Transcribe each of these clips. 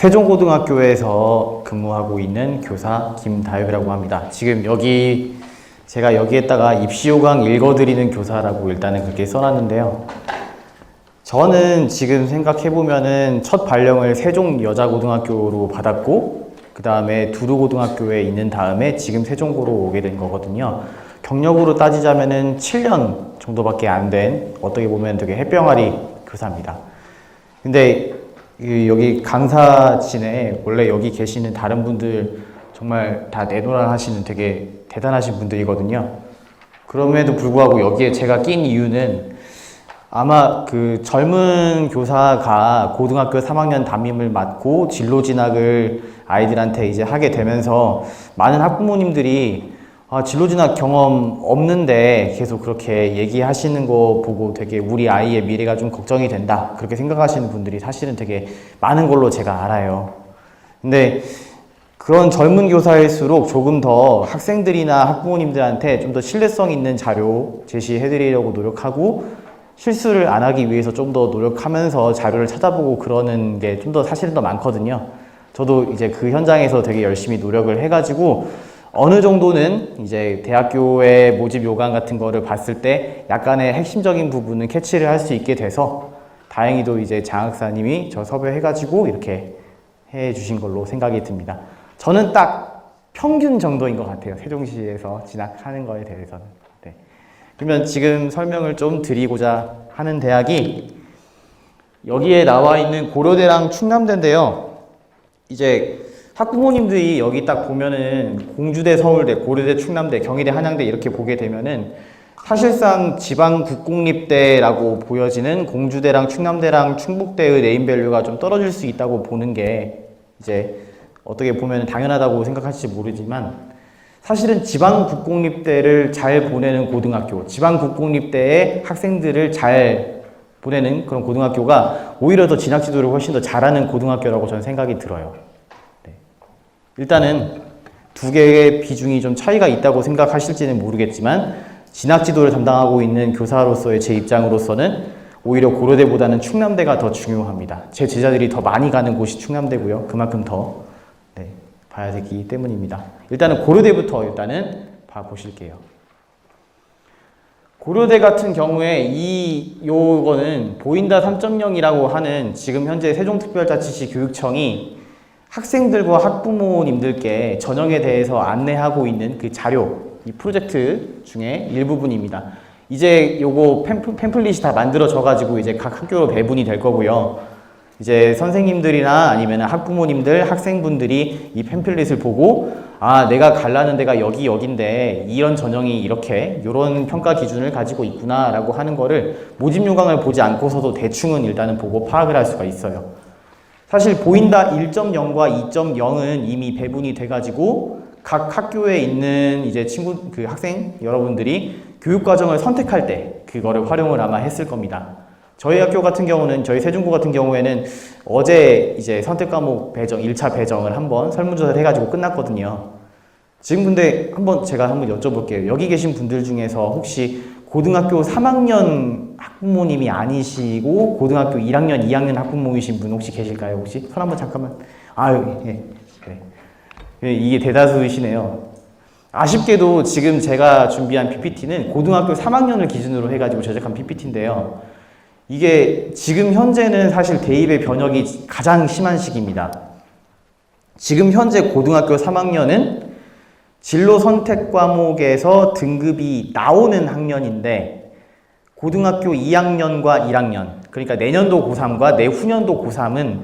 세종고등학교에서 근무하고 있는 교사 김다육이라고 합니다. 지금 제가 여기에다가 입시요강 읽어드리는 교사라고 일단은 그렇게 써놨는데요. 저는 지금 생각해보면은 첫 발령을 세종여자고등학교로 받았고, 그 다음에 두루고등학교에 있는 다음에 지금 세종고로 오게 된 거거든요. 경력으로 따지자면은 7년 정도밖에 안 된, 어떻게 보면 되게 햇병아리 교사입니다. 근데 여기 강사진에 원래 여기 계시는 다른 분들 정말 다 내노라 하시는 되게 대단하신 분들이거든요. 그럼에도 불구하고 여기에 제가 낀 이유는 아마 그 젊은 교사가 고등학교 3학년 담임을 맡고 진로 진학을 아이들한테 이제 하게 되면서 많은 학부모님들이 진로 진학 경험 없는데 계속 그렇게 얘기하시는 거 보고 되게 우리 아이의 미래가 좀 걱정이 된다, 그렇게 생각하시는 분들이 사실은 되게 많은 걸로 제가 알아요. 근데 그런 젊은 교사일수록 조금 더 학생들이나 학부모님들한테 좀 더 신뢰성 있는 자료 제시해 드리려고 노력하고, 실수를 안 하기 위해서 좀 더 노력하면서 자료를 찾아보고 그러는 게 좀 더 사실은 더 많거든요. 저도 이제 그 현장에서 되게 열심히 노력을 해가지고 어느 정도는 이제 대학교의 모집 요강 같은 거를 봤을 때 약간의 핵심적인 부분은 캐치를 할 수 있게 돼서 다행히도 이제 장학사님이 저 섭외해가지고 이렇게 해주신 걸로 생각이 듭니다. 저는 딱 평균 정도인 것 같아요. 세종시에서 진학하는 거에 대해서는. 네. 그러면 지금 설명을 좀 드리고자 하는 대학이 여기에 나와 있는 고려대랑 충남대인데요. 이제 학부모님들이 여기 딱 보면은 공주대, 서울대, 고려대, 충남대, 경희대, 한양대 이렇게 보게 되면은 사실상 지방 국공립대라고 보여지는 공주대랑 충남대랑 충북대의 네임밸류가 좀 떨어질 수 있다고 보는 게 이제 어떻게 보면 당연하다고 생각하실지 모르지만, 사실은 지방 국공립대를 잘 보내는 고등학교, 지방 국공립대의 학생들을 잘 보내는 그런 고등학교가 오히려 더 진학 지도를 훨씬 더 잘하는 고등학교라고 저는 생각이 들어요. 네. 일단은 두 개의 비중이 좀 차이가 있다고 생각하실지는 모르겠지만, 진학 지도를 담당하고 있는 교사로서의 제 입장으로서는 오히려 고려대보다는 충남대가 더 중요합니다. 제 제자들이 더 많이 가는 곳이 충남대고요. 그만큼 더 봐야 되기 때문입니다. 일단은 고려대부터 일단은 봐보실게요. 고려대 같은 경우에 요거는 보인다 3.0이라고 하는 지금 현재 세종특별자치시 교육청이 학생들과 학부모님들께 전형에 대해서 안내하고 있는 그 자료, 이 프로젝트 중에 일부분입니다. 이제 요거 팸플릿이 다 만들어져 가지고 이제 각 학교로 배분이 될 거고요. 이제 선생님들이나 아니면 학부모님들, 학생분들이 이 팸플릿을 보고 내가 가려는 데가 여긴데 이런 전형이 이렇게 이런 평가 기준을 가지고 있구나 라고 하는 거를 모집 요강을 보지 않고서도 대충은 일단은 보고 파악을 할 수가 있어요. 사실 보인다 1.0과 2.0은 이미 배분이 돼 가지고 각 학교에 있는 이제 학생 여러분들이 교육과정을 선택할 때 그거를 활용을 아마 했을 겁니다. 저희 학교 같은 경우는, 저희 세종고 같은 경우에는 어제 이제 선택 과목 배정, 1차 배정을 한번 설문조사를 해가지고 끝났거든요. 지금 근데 제가 한번 여쭤볼게요. 여기 계신 분들 중에서 혹시 고등학교 3학년 학부모님이 아니시고 고등학교 1학년, 2학년 학부모이신 분 혹시 계실까요? 혹시? 손 한번 잠깐만. 예. 그래. 이게 대다수이시네요. 아쉽게도 지금 제가 준비한 PPT는 고등학교 3학년을 기준으로 해가지고 제작한 PPT인데요. 이게 지금 현재는 사실 대입의 변혁이 가장 심한 시기입니다. 지금 현재 고등학교 3학년은 진로 선택 과목에서 등급이 나오는 학년인데, 고등학교 2학년과 1학년, 그러니까 내년도 고3과 내후년도 고3은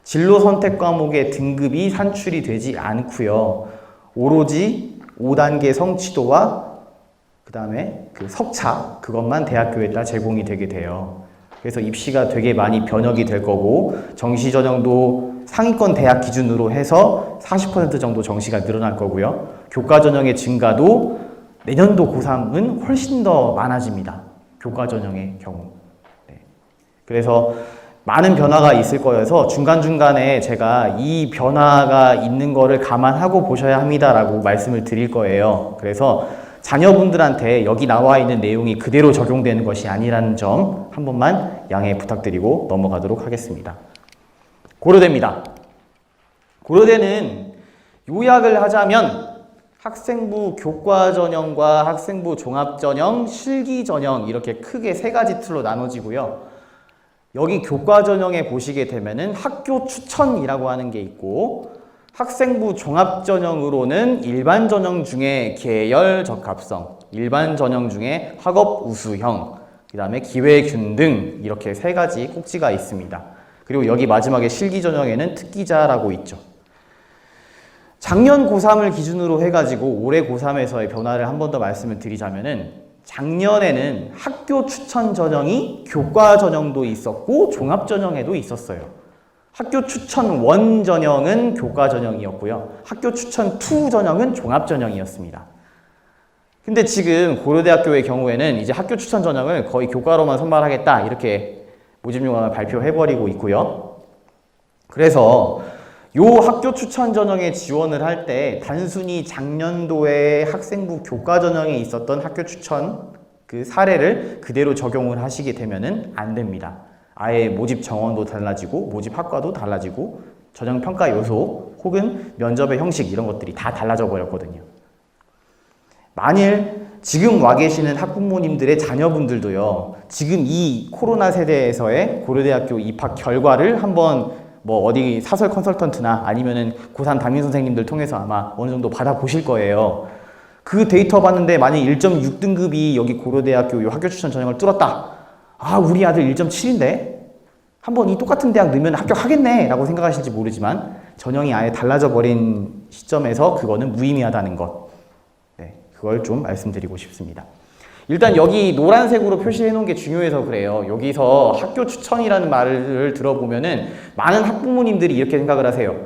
진로 선택 과목의 등급이 산출이 되지 않고요. 오로지 5단계 성취도와 그 다음에 그 석차, 그것만 대학교에다 제공이 되게 돼요. 그래서 입시가 되게 많이 변혁이 될 거고, 정시 전형도 상위권 대학 기준으로 해서 40% 정도 정시가 늘어날 거고요. 교과 전형의 증가도 내년도 고3은 훨씬 더 많아집니다. 교과 전형의 경우. 네. 그래서 많은 변화가 있을 거여서 중간중간에 제가 이 변화가 있는 거를 감안하고 보셔야 합니다라고 말씀을 드릴 거예요. 그래서 자녀분들한테 여기 나와 있는 내용이 그대로 적용되는 것이 아니라는 점 한 번만 양해 부탁드리고 넘어가도록 하겠습니다. 고려대입니다. 고려대는 요약을 하자면 학생부 교과전형과 학생부 종합전형, 실기전형 이렇게 크게 세 가지 틀로 나눠지고요. 여기 교과전형에 보시게 되면은 학교 추천이라고 하는 게 있고, 학생부 종합전형으로는 일반전형 중에 계열 적합성, 일반전형 중에 학업 우수형, 그 다음에 기회균 등 이렇게 세 가지 꼭지가 있습니다. 그리고 여기 마지막에 실기전형에는 특기자라고 있죠. 작년 고3을 기준으로 해가지고 올해 고3에서의 변화를 한 번 더 말씀을 드리자면은, 작년에는 학교 추천 전형이 교과 전형도 있었고 종합 전형에도 있었어요. 학교 추천 1 전형은 교과 전형이었고요. 학교 추천 2 전형은 종합 전형이었습니다. 근데 지금 고려대학교의 경우에는 이제 학교 추천 전형을 거의 교과로만 선발하겠다 이렇게 모집 요강을 발표해버리고 있고요. 그래서 요 학교 추천 전형에 지원을 할 때 단순히 작년도에 학생부 교과 전형에 있었던 학교 추천 그 사례를 그대로 적용을 하시게 되면은 안 됩니다. 아예 모집 정원도 달라지고 모집 학과도 달라지고 전형 평가 요소 혹은 면접의 형식 이런 것들이 다 달라져 버렸거든요. 만일 지금 와 계시는 학부모님들의 자녀분들도요, 지금 이 코로나 세대에서의 고려대학교 입학 결과를 한번 뭐 어디 사설 컨설턴트나 아니면은 고3 담임 선생님들 통해서 아마 어느 정도 받아보실 거예요. 그 데이터 봤는데 만약 1.6등급이 여기 고려대학교 요 학교 추천 전형을 뚫었다. 아, 우리 아들 1.7인데 한번 이 똑같은 대학 넣으면 합격하겠네 라고 생각하실지 모르지만 전형이 아예 달라져 버린 시점에서 그거는 무의미하다는 것, 네, 그걸 좀 말씀드리고 싶습니다. 일단 여기 노란색으로 표시해 놓은 게 중요해서 그래요. 여기서 학교 추천이라는 말을 들어보면은 많은 학부모님들이 이렇게 생각을 하세요.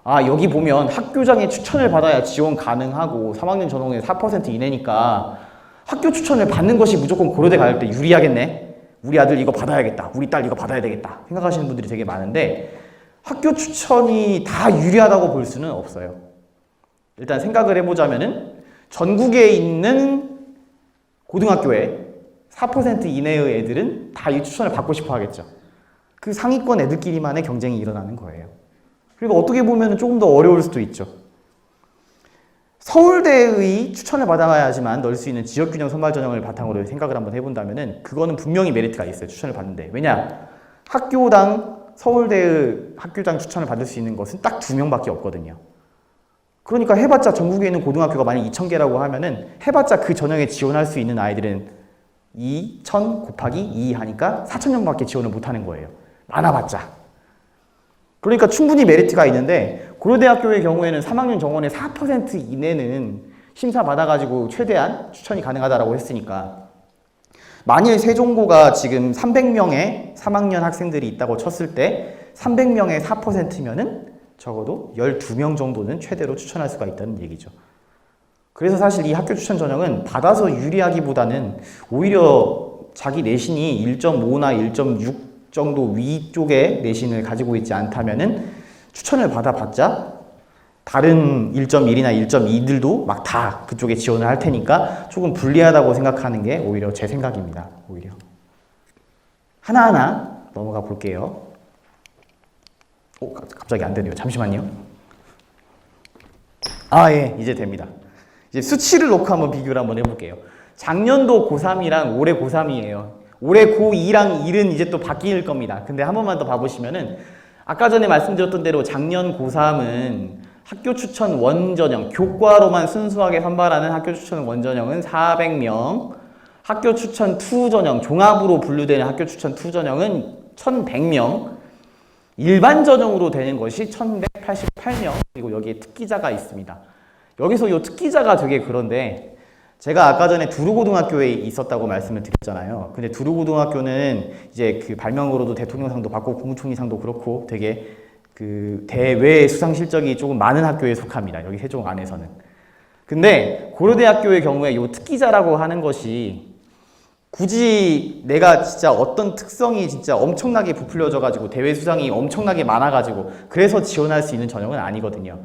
아, 여기 보면 학교장의 추천을 받아야 지원 가능하고 3학년 전형에 4% 이내니까 학교 추천을 받는 것이 무조건 고려대 갈 때 유리하겠네. 우리 아들 이거 받아야겠다. 우리 딸 이거 받아야 되겠다. 생각하시는 분들이 되게 많은데 학교 추천이 다 유리하다고 볼 수는 없어요. 일단 생각을 해보자면은 전국에 있는 고등학교에 4% 이내의 애들은 다 이 추천을 받고 싶어 하겠죠. 그 상위권 애들끼리만의 경쟁이 일어나는 거예요. 그리고 어떻게 보면 조금 더 어려울 수도 있죠. 서울대의 추천을 받아야지만 넣을 수 있는 지역균형 선발 전형을 바탕으로 생각을 한번 해본다면은 그거는 분명히 메리트가 있어요. 추천을 받는데. 왜냐? 학교당 서울대의 학교장 추천을 받을 수 있는 것은 딱 2명밖에 없거든요. 그러니까 해봤자 전국에 있는 고등학교가 만약 2,000개라고 하면은 해봤자 그 전형에 지원할 수 있는 아이들은 2,000 곱하기 2 하니까 4,000명밖에 지원을 못하는 거예요. 많아봤자. 그러니까 충분히 메리트가 있는데 고려대학교의 경우에는 3학년 정원의 4% 이내는 심사 받아가지고 최대한 추천이 가능하다고 했으니까, 만일 세종고가 지금 300명의 3학년 학생들이 있다고 쳤을 때 300명의 4%면은 적어도 12명 정도는 최대로 추천할 수가 있다는 얘기죠. 그래서 사실 이 학교 추천 전형은 받아서 유리하기보다는 오히려 자기 내신이 1.5나 1.6 정도 위쪽의 내신을 가지고 있지 않다면은 추천을 받아봤자 다른 1.1이나 1.2들도 막 다 그쪽에 지원을 할 테니까 조금 불리하다고 생각하는 게 오히려 제 생각입니다. 오히려 하나하나 넘어가 볼게요. 갑자기 안 되네요. 잠시만요. 예, 이제 됩니다. 이제 수치를 놓고 한번 비교를 한번 해볼게요. 작년도 고3이랑 올해 고3이에요. 올해 고2랑 1은 이제 또 바뀔 겁니다. 근데 한 번만 더 봐보시면은 아까 전에 말씀드렸던 대로 작년 고3은 학교 추천 원전형, 교과로만 순수하게 선발하는 학교 추천 원전형은 400명, 학교 추천 2 전형, 종합으로 분류되는 학교 추천 2 전형은 1,100명, 일반 전형으로 되는 것이 1,188명, 그리고 여기에 특기자가 있습니다. 여기서 이 특기자가 되게 그런데 제가 아까 전에 두루고등학교에 있었다고 말씀을 드렸잖아요. 근데 두루고등학교는 이제 그 발명으로도 대통령상도 받고 국무총리상도 그렇고 되게 그 대외 수상 실적이 조금 많은 학교에 속합니다. 여기 세종 안에서는. 근데 고려대학교의 경우에 이 특기자라고 하는 것이 굳이 내가 진짜 어떤 특성이 진짜 엄청나게 부풀려져 가지고 대외 수상이 엄청나게 많아 가지고 그래서 지원할 수 있는 전형은 아니거든요.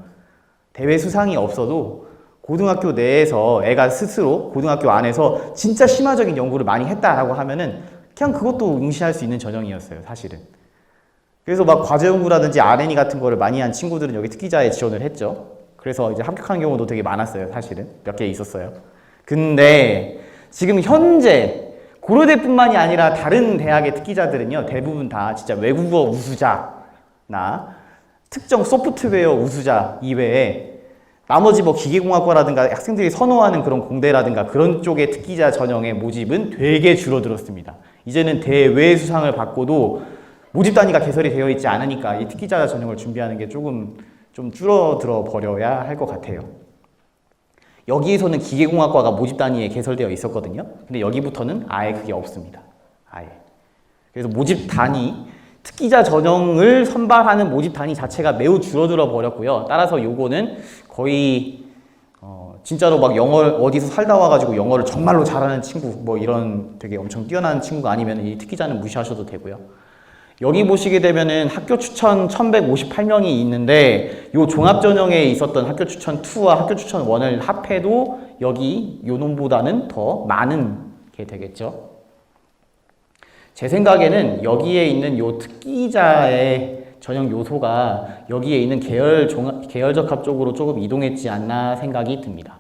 대외 수상이 없어도 고등학교 내에서 애가 스스로 고등학교 안에서 진짜 심화적인 연구를 많이 했다라고 하면은 그냥 그것도 응시할 수 있는 전형이었어요, 사실은. 그래서 막 과제 연구라든지 R&E 같은 거를 많이 한 친구들은 여기 특기자에 지원을 했죠. 그래서 이제 합격한 경우도 되게 많았어요. 사실은 몇 개 있었어요. 근데 지금 현재 고려대뿐만이 아니라 다른 대학의 특기자들은요, 대부분 다 진짜 외국어 우수자나 특정 소프트웨어 우수자 이외에 나머지 뭐 기계공학과라든가 학생들이 선호하는 그런 공대라든가 그런 쪽의 특기자 전형의 모집은 되게 줄어들었습니다. 이제는 대외 수상을 받고도 모집 단위가 개설이 되어 있지 않으니까 이 특기자 전형을 준비하는 게 조금 좀 줄어들어 버려야 할 것 같아요. 여기에서는 기계공학과가 모집 단위에 개설되어 있었거든요. 근데 여기부터는 아예 그게 없습니다. 아예. 그래서 모집 단위, 특기자 전형을 선발하는 모집 단위 자체가 매우 줄어들어 버렸고요. 따라서 요거는 거의 진짜로 막 영어를 어디서 살다 와가지고 영어를 정말로 잘하는 친구, 뭐 이런 되게 엄청 뛰어난 친구가 아니면 이 특기자는 무시하셔도 되고요. 여기 보시게 되면은 학교 추천 1158명이 있는데 요 종합 전형에 있었던 학교 추천 2와 학교 추천 1을 합해도 여기 요 놈보다는 더 많은 게 되겠죠. 제 생각에는 여기에 있는 요 특기자의 전형 요소가 여기에 있는 계열적합 쪽으로 조금 이동했지 않나 생각이 듭니다.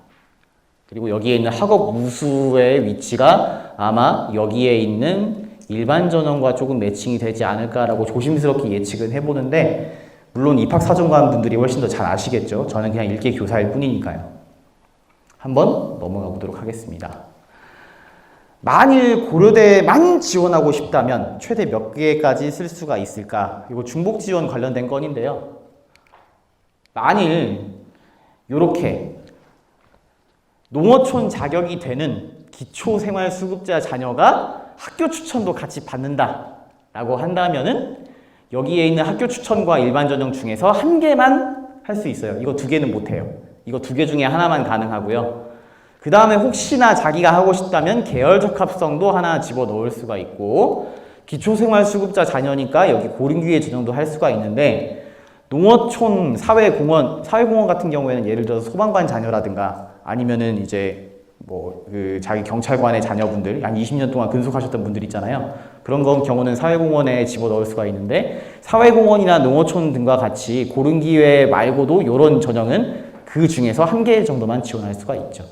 그리고 여기에 있는 학업 우수의 위치가 아마 여기에 있는 일반 전형과 조금 매칭이 되지 않을까라고 조심스럽게 예측은 해보는데, 물론 입학사정관 분들이 훨씬 더 잘 아시겠죠. 저는 그냥 일개 교사일 뿐이니까요. 한번 넘어가 보도록 하겠습니다. 만일 고려대만 지원하고 싶다면 최대 몇 개까지 쓸 수가 있을까? 이거 중복 지원 관련된 건인데요. 만일 요렇게 농어촌 자격이 되는 기초생활수급자 자녀가 학교 추천도 같이 받는다 라고 한다면은 여기에 있는 학교 추천과 일반 전형 중에서 한 개만 할 수 있어요. 이거 두 개는 못 해요. 이거 두 개 중에 하나만 가능하고요. 그 다음에 혹시나 자기가 하고 싶다면 계열 적합성도 하나 집어넣을 수가 있고, 기초생활수급자 자녀니까 여기 고른기회 전형도 할 수가 있는데, 농어촌 사회공원 같은 경우에는 예를 들어서 소방관 자녀라든가 아니면은 이제 뭐 자기 경찰관의 자녀분들 한 20년 동안 근속하셨던 분들 있잖아요. 그런 경우는 사회공원에 집어넣을 수가 있는데, 사회공원이나 농어촌 등과 같이 고른기회 말고도 이런 전형은 그 중에서 한 개 정도만 지원할 수가 있죠.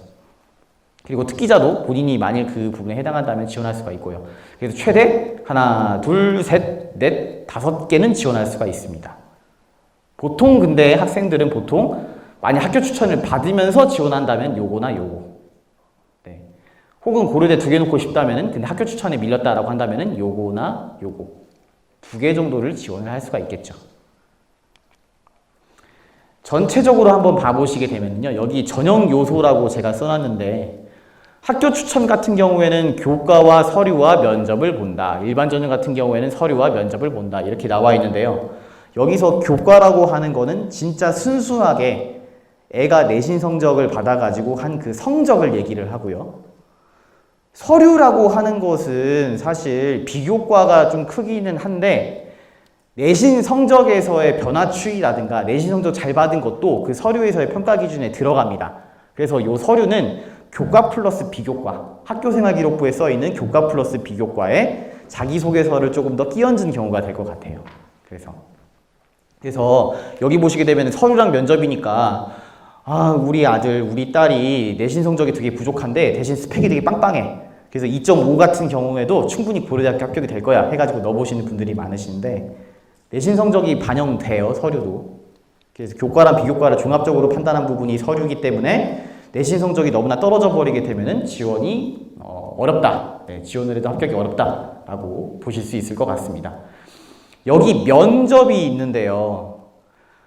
그리고 특기자도 본인이 만일 그 부분에 해당한다면 지원할 수가 있고요. 그래서 최대 하나, 둘, 셋, 넷, 5개는 지원할 수가 있습니다. 보통 근데 학생들은 보통 만약 학교 추천을 받으면서 지원한다면 요거나 요거, 네. 혹은 고려대 2개 놓고 싶다면은 근데 학교 추천에 밀렸다라고 한다면은 요거나 요거 2개 정도를 지원을 할 수가 있겠죠. 전체적으로 한번 봐보시게 되면요, 여기 전형 요소라고 제가 써놨는데, 학교 추천 같은 경우에는 교과와 서류와 면접을 본다. 일반 전형 같은 경우에는 서류와 면접을 본다. 이렇게 나와 있는데요. 여기서 교과라고 하는 거는 진짜 순수하게 애가 내신 성적을 받아가지고 한 그 성적을 얘기를 하고요. 서류라고 하는 것은 사실 비교과가 좀 크기는 한데, 내신 성적에서의 변화 추이라든가 내신 성적 잘 받은 것도 그 서류에서의 평가 기준에 들어갑니다. 그래서 이 서류는 교과 플러스 비교과, 학교생활기록부에 써있는 교과 플러스 비교과에 자기소개서를 조금 더 끼얹은 경우가 될 것 같아요. 그래서 여기 보시게 되면 서류랑 면접이니까 우리 아들, 우리 딸이 내신 성적이 되게 부족한데 대신 스펙이 되게 빵빵해. 그래서 2.5 같은 경우에도 충분히 고려대학교 합격이 될 거야 해가지고 넣어보시는 분들이 많으신데, 내신 성적이 반영돼요, 서류도. 그래서 교과랑 비교과를 종합적으로 판단한 부분이 서류이기 때문에 내신 성적이 너무나 떨어져 버리게 되면은 지원이 어렵다. 네, 지원을 해도 합격이 어렵다라고 보실 수 있을 것 같습니다. 여기 면접이 있는데요.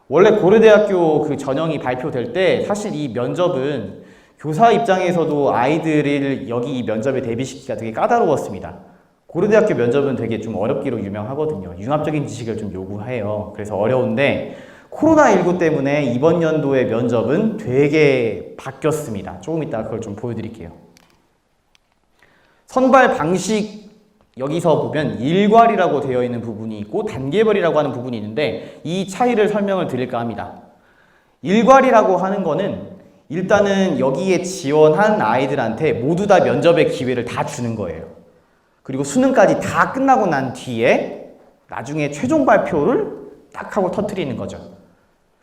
원래 고려대학교 그 전형이 발표될 때 사실 이 면접은 교사 입장에서도 아이들을 여기 이 면접에 대비시키기가 되게 까다로웠습니다. 고려대학교 면접은 되게 좀 어렵기로 유명하거든요. 융합적인 지식을 좀 요구해요. 그래서 어려운데, 코로나19 때문에 이번 연도의 면접은 되게 바뀌었습니다. 조금 이따 그걸 좀 보여드릴게요. 선발 방식, 여기서 보면 일괄이라고 되어 있는 부분이 있고 단계별이라고 하는 부분이 있는데, 이 차이를 설명을 드릴까 합니다. 일괄이라고 하는 거는 일단은 여기에 지원한 아이들한테 모두 다 면접의 기회를 다 주는 거예요. 그리고 수능까지 다 끝나고 난 뒤에 나중에 최종 발표를 딱 하고 터뜨리는 거죠.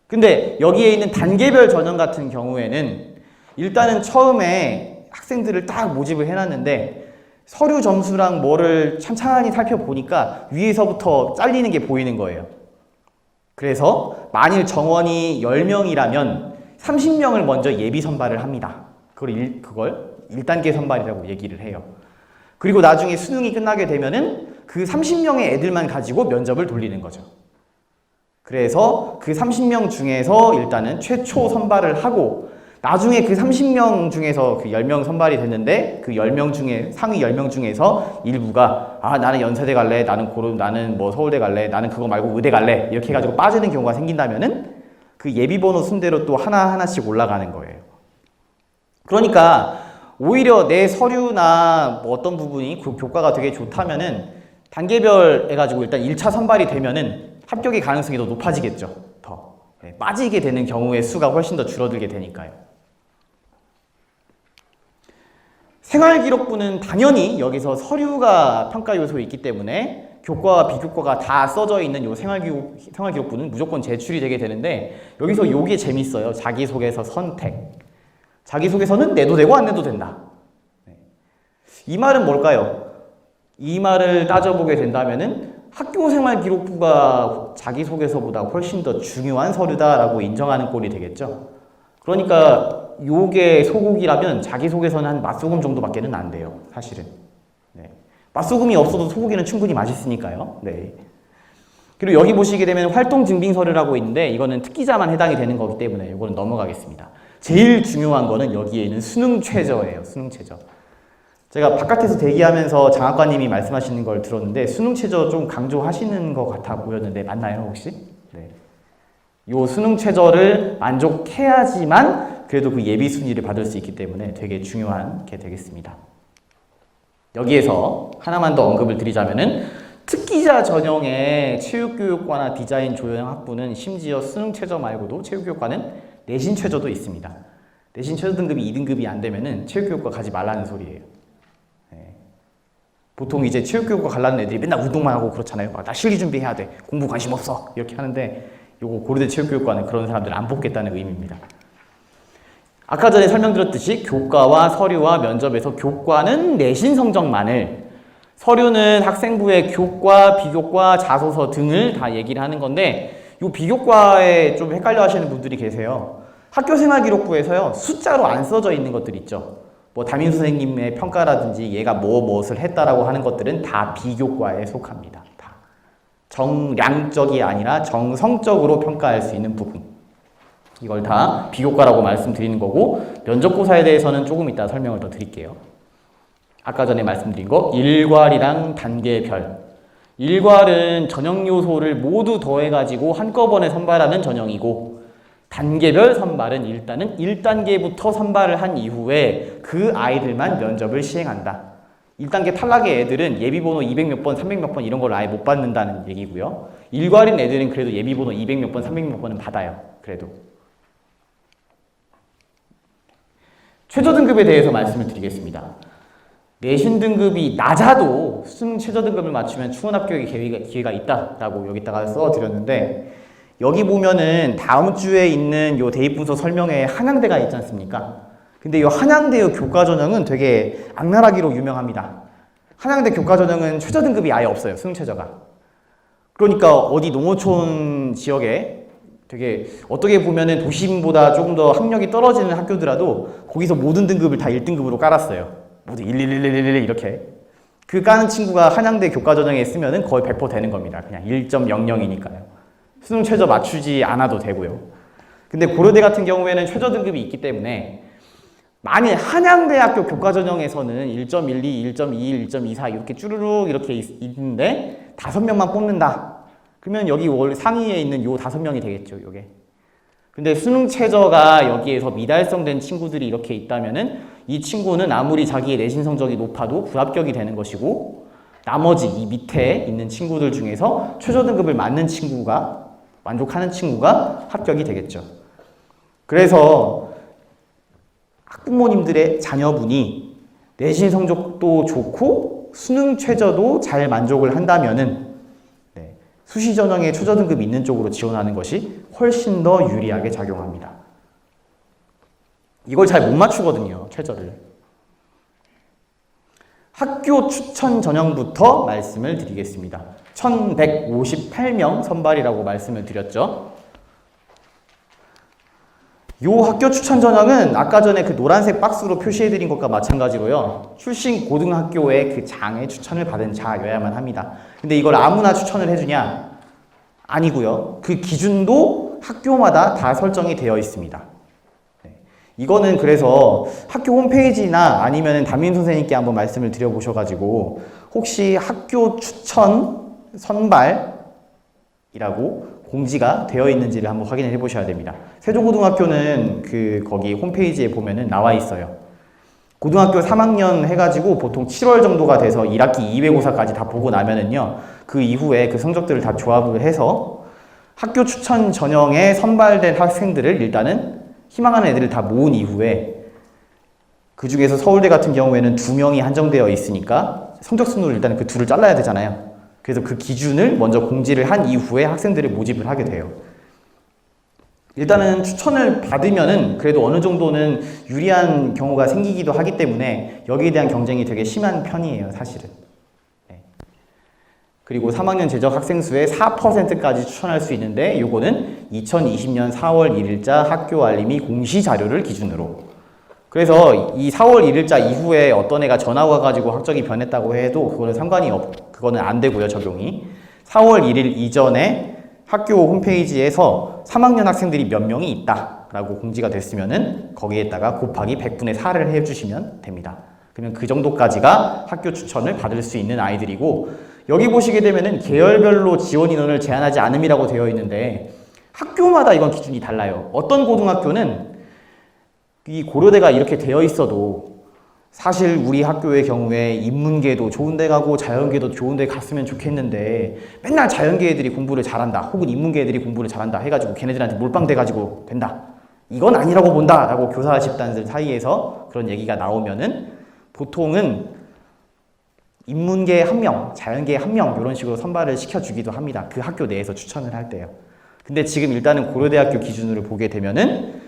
근데 여기에 있는 단계별 전형 같은 경우에는 일단은 처음에 학생들을 딱 모집을 해놨는데 서류 점수랑 뭐를 찬찬히 살펴보니까 위에서부터 잘리는 게 보이는 거예요. 그래서 만일 정원이 10명이라면 30명을 먼저 예비 선발을 합니다. 그걸 1단계 선발이라고 얘기를 해요. 그리고 나중에 수능이 끝나게 되면은 그 30명의 애들만 가지고 면접을 돌리는 거죠. 그래서 그 30명 중에서 일단은 최초 선발을 하고 나중에 그 30명 중에서 그 10명 선발이 됐는데 그 10명 중에 상위 10명 중에서 일부가 나는 연세대 갈래, 나는 뭐 서울대 갈래, 나는 그거 말고 의대 갈래 이렇게 해가지고 빠지는 경우가 생긴다면은 그 예비번호 순대로 또 하나하나씩 올라가는 거예요. 그러니까 오히려 내 서류나 뭐 어떤 부분이 그 교과가 되게 좋다면은 단계별 해가지고 일단 1차 선발이 되면은 합격의 가능성이 더 높아지겠죠. 더 빠지게 되는 경우의 수가 훨씬 더 줄어들게 되니까요. 생활기록부는 당연히 여기서 서류가 평가 요소에 있기 때문에 교과와 비교과가 다 써져 있는 이 생활기록부는 무조건 제출이 되게 되는데 여기서 요게 재밌어요. 자기소개서 선택. 자기소개서는 내도 되고 안 내도 된다. 이 말은 뭘까요? 이 말을 따져보게 된다면은 학교생활기록부가 자기소개서보다 훨씬 더 중요한 서류다라고 인정하는 꼴이 되겠죠. 그러니까 요게 소고기라면 자기소개서는 한 맛소금 정도밖에는 안 돼요. 사실은. 네. 맛소금이 없어도 소고기는 충분히 맛있으니까요. 네. 그리고 여기 보시게 되면 활동증빙서류라고 있는데 이거는 특기자만 해당이 되는 거기 때문에 이거는 넘어가겠습니다. 제일 중요한 거는 여기에 있는 수능 최저예요. 수능 최저. 제가 바깥에서 대기하면서 장학관님이 말씀하시는 걸 들었는데 수능 최저 좀 강조하시는 것 같아 보였는데 맞나요 혹시? 네. 요 수능 최저를 만족해야지만 그래도 그 예비 순위를 받을 수 있기 때문에 되게 중요한 게 되겠습니다. 여기에서 하나만 더 언급을 드리자면은 특기자 전형의 체육교육과나 디자인 조형 학부는 심지어 수능 최저 말고도 체육교육과는 내신 최저도 있습니다. 내신 최저 등급이 2등급이 안 되면은 체육교육과 가지 말라는 소리예요. 네. 보통 이제 체육교육과 가려는 애들이 맨날 운동만 하고 그렇잖아요. 막 나 실기 준비해야 돼. 공부 관심 없어. 이렇게 하는데 요거 고려대 체육교육과는 그런 사람들 안 뽑겠다는 의미입니다. 아까 전에 설명드렸듯이 교과와 서류와 면접에서 교과는 내신 성적만을, 서류는 학생부의 교과, 비교과, 자소서 등을 다 얘기를 하는 건데 이 비교과에 좀 헷갈려 하시는 분들이 계세요. 학교생활기록부에서요 숫자로 안 써져 있는 것들 있죠. 뭐 담임 선생님의 평가라든지 얘가 무엇을 했다라고 하는 것들은 다 비교과에 속합니다. 다 정량적이 아니라 정성적으로 평가할 수 있는 부분. 이걸 다 비교과라고 말씀드리는 거고 면접고사에 대해서는 조금 이따 설명을 더 드릴게요. 아까 전에 말씀드린 거 일괄이랑 단계별. 일괄은 전형 요소를 모두 더해가지고 한꺼번에 선발하는 전형이고 단계별 선발은 일단은 1단계부터 선발을 한 이후에 그 아이들만 면접을 시행한다. 1단계 탈락의 애들은 예비번호 200몇 번, 300몇 번 이런 걸 아예 못 받는다는 얘기고요. 일괄인 애들은 그래도 예비번호 200몇 번, 300몇 번은 받아요. 그래도. 최저 등급에 대해서 말씀을 드리겠습니다. 내신 등급이 낮아도 수능 최저 등급을 맞추면 충원 합격의 기회가 있다라고 여기다가 써드렸는데 여기 보면은 다음 주에 있는 요 대입분석 설명회에 한양대가 있지 않습니까? 근데 이 한양대의 교과 전형은 되게 악랄하기로 유명합니다. 한양대 교과 전형은 최저 등급이 아예 없어요. 수능 최저가. 그러니까 어디 농어촌 지역에 되게 어떻게 보면은 도심보다 조금 더 학력이 떨어지는 학교더라도 거기서 모든 등급을 다 1등급으로 깔았어요. 모두 11111 이렇게. 그 까는 친구가 한양대 교과 전형에 쓰면은 거의 100% 되는 겁니다. 그냥 1.00이니까요. 수능 최저 맞추지 않아도 되고요. 근데 고려대 같은 경우에는 최저 등급이 있기 때문에 만일 한양대학교 교과 전형에서는 1.12, 1.21, 1.24 이렇게 쭈루룩 이렇게 있는데 5명만 뽑는다. 그러면 여기 상위에 있는 요 5명이 되겠죠, 요게. 근데 수능 최저가 여기에서 미달성된 친구들이 이렇게 있다면은 이 친구는 아무리 자기의 내신 성적이 높아도 불합격이 되는 것이고 나머지 이 밑에 있는 친구들 중에서 최저 등급을 맞는 친구가 만족하는 친구가 합격이 되겠죠. 그래서 학부모님들의 자녀분이 내신 성적도 좋고 수능 최저도 잘 만족을 한다면은 수시 전형에 최저 등급 있는 쪽으로 지원하는 것이 훨씬 더 유리하게 작용합니다. 이걸 잘 못 맞추거든요, 최저를. 학교 추천 전형부터 말씀을 드리겠습니다. 1158명 선발이라고 말씀을 드렸죠. 요 학교 추천 전형은 아까 전에 그 노란색 박스로 표시해드린 것과 마찬가지로요. 출신 고등학교의 그 장의 추천을 받은 자여야만 합니다. 근데 이걸 아무나 추천을 해주냐? 아니고요. 그 기준도 학교마다 다 설정이 되어 있습니다. 네. 이거는 그래서 학교 홈페이지나 아니면 담임 선생님께 한번 말씀을 드려보셔가지고 혹시 학교 추천 선발이라고 공지가 되어 있는지를 한번 확인을 해 보셔야 됩니다. 세종고등학교는 거기 홈페이지에 보면은 나와 있어요. 고등학교 3학년 해가지고 보통 7월 정도가 돼서 1학기 2외고사까지 다 보고 나면은요, 그 이후에 그 성적들을 다 조합을 해서 학교 추천 전형에 선발된 학생들을 일단은 희망하는 애들을 다 모은 이후에 그 중에서 서울대 같은 경우에는 2명이 한정되어 있으니까 성적 순으로 일단은 그 둘을 잘라야 되잖아요. 그래서 그 기준을 먼저 공지를 한 이후에 학생들을 모집을 하게 돼요. 일단은 추천을 받으면은 그래도 어느 정도는 유리한 경우가 생기기도 하기 때문에 여기에 대한 경쟁이 되게 심한 편이에요, 사실은. 네. 그리고 3학년 재적 학생 수의 4%까지 추천할 수 있는데 요거는 2020년 4월 1일자 학교 알림이 공시 자료를 기준으로. 그래서 이 4월 1일자 이후에 어떤 애가 전화 와가지고 학적이 변했다고 해도 그거는 안 되고요, 적용이. 4월 1일 이전에 학교 홈페이지에서 3학년 학생들이 몇 명이 있다라고 공지가 됐으면은 거기에다가 곱하기 100분의 4를 해주시면 됩니다. 그러면 그 정도까지가 학교 추천을 받을 수 있는 아이들이고, 여기 보시게 되면은 계열별로 지원 인원을 제한하지 않음이라고 되어 있는데 학교마다 이건 기준이 달라요. 어떤 고등학교는 이 고려대가 이렇게 되어 있어도 사실 우리 학교의 경우에 인문계도 좋은 데 가고 자연계도 좋은 데 갔으면 좋겠는데 맨날 자연계 애들이 공부를 잘한다 혹은 인문계 애들이 공부를 잘한다 해가지고 걔네들한테 몰빵돼가지고 된다, 이건 아니라고 본다 라고 교사 집단들 사이에서 그런 얘기가 나오면은 보통은 인문계 1명, 자연계 1명 이런 식으로 선발을 시켜주기도 합니다. 그 학교 내에서 추천을 할 때요. 근데 지금 일단은 고려대학교 기준으로 보게 되면은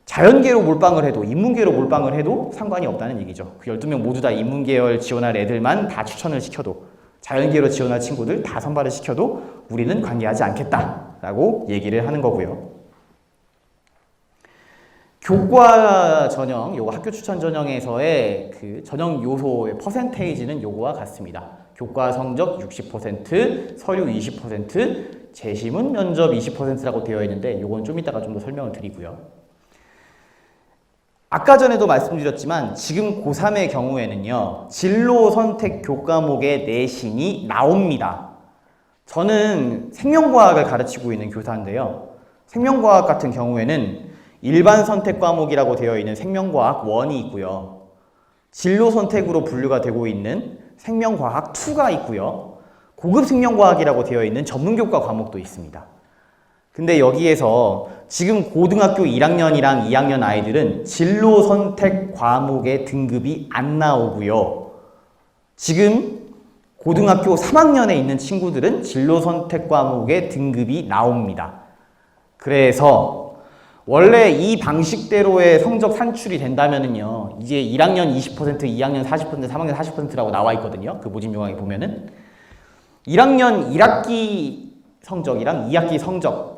자연계로 몰빵을 해도 인문계로 몰빵을 해도 상관이 없다는 얘기죠. 그 12명 모두 다 인문계열 지원할 애들만 다 추천을 시켜도, 자연계로 지원할 친구들 다 선발을 시켜도 우리는 관계하지 않겠다라고 얘기를 하는 거고요. 교과 전형, 요거 학교 추천 전형에서의 그 전형 요소의 퍼센테이지는 요거와 같습니다. 교과 성적 60%, 서류 20%, 재시문 면접 20%라고 되어 있는데 요건 좀 이따가 좀 더 설명을 드리고요. 아까 전에도 말씀드렸지만 지금 고3의 경우에는요, 진로 선택 교과목의 내신이 나옵니다. 저는 생명과학을 가르치고 있는 교사인데요. 생명과학 같은 경우에는 일반 선택 과목이라고 되어 있는 생명과학 1이 있고요. 진로 선택으로 분류가 되고 있는 생명과학 2가 있고요. 고급 생명과학이라고 되어 있는 전문교과 과목도 있습니다. 근데 여기에서 지금 고등학교 1학년이랑 2학년 아이들은 진로 선택 과목의 등급이 안 나오고요. 지금 고등학교 3학년에 있는 친구들은 진로 선택 과목의 등급이 나옵니다. 그래서 원래 이 방식대로의 성적 산출이 된다면은요, 이제 1학년 20%, 2학년 40%, 3학년 40%라고 나와 있거든요. 그 모집 요강에 보면은 1학년 1학기 성적이랑 2학기 성적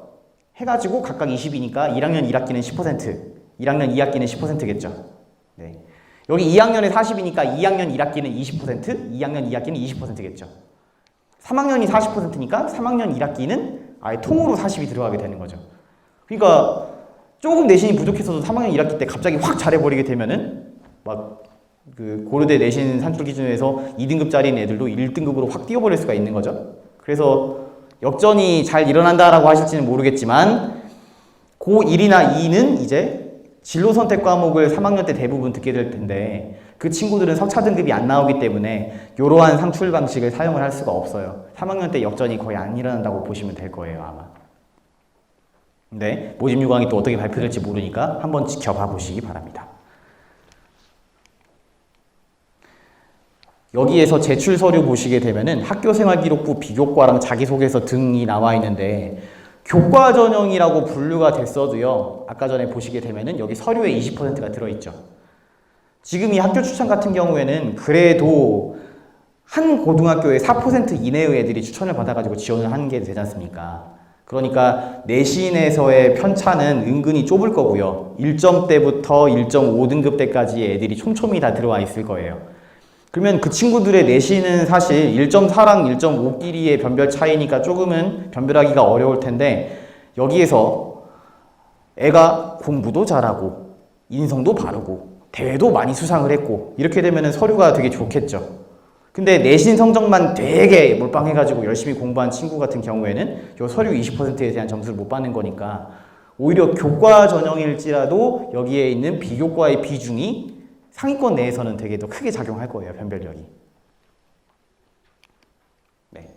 해가지고 각각 20이니까 1학년 1학기는 10%, 1학년 2학기는 10%겠죠. 네. 여기 2학년에 40이니까 2학년 1학기는 20%, 2학년 2학기는 20%겠죠. 3학년이 40%니까 3학년 1학기는 아예 통으로 40이 들어가게 되는 거죠. 그러니까 조금 내신이 부족해서도 3학년 1학기 때 갑자기 확 잘해버리게 되면은 막 그 고려대 내신 산출 기준에서 2등급짜리인 애들도 1등급으로 확 뛰어버릴 수가 있는 거죠. 그래서 역전이 잘 일어난다라고 하실지는 모르겠지만 고1이나 2는 이제 진로 선택 과목을 3학년 때 대부분 듣게 될 텐데 그 친구들은 석차 등급이 안 나오기 때문에 이러한 상출 방식을 사용을 할 수가 없어요. 3학년 때 역전이 거의 안 일어난다고 보시면 될 거예요, 아마. 근데 모집 요강이 또 어떻게 발표될지 모르니까 한번 지켜봐 보시기 바랍니다. 여기에서 제출 서류 보시게 되면은 학교생활기록부 비교과랑 자기소개서 등이 나와 있는데 교과 전형이라고 분류가 됐어도요. 아까 전에 보시게 되면은 여기 서류에 20%가 들어있죠. 지금 이 학교 추천 같은 경우에는 그래도 한 고등학교에 4% 이내의 애들이 추천을 받아가지고 지원을 하는 게 되지 않습니까? 그러니까 내신에서의 편차는 은근히 좁을 거고요. 1점대부터 1.5등급 때까지의 애들이 촘촘히 다 들어와 있을 거예요. 그러면 그 친구들의 내신은 사실 1.4랑 1.5끼리의 변별 차이니까 조금은 변별하기가 어려울 텐데 여기에서 애가 공부도 잘하고 인성도 바르고 대회도 많이 수상을 했고 이렇게 되면 서류가 되게 좋겠죠. 근데 내신 성적만 되게 몰빵해가지고 열심히 공부한 친구 같은 경우에는 요 서류 20%에 대한 점수를 못 받는 거니까 오히려 교과 전형일지라도 여기에 있는 비교과의 비중이 상위권 내에서는 되게 더 크게 작용할 거예요, 변별력이. 네.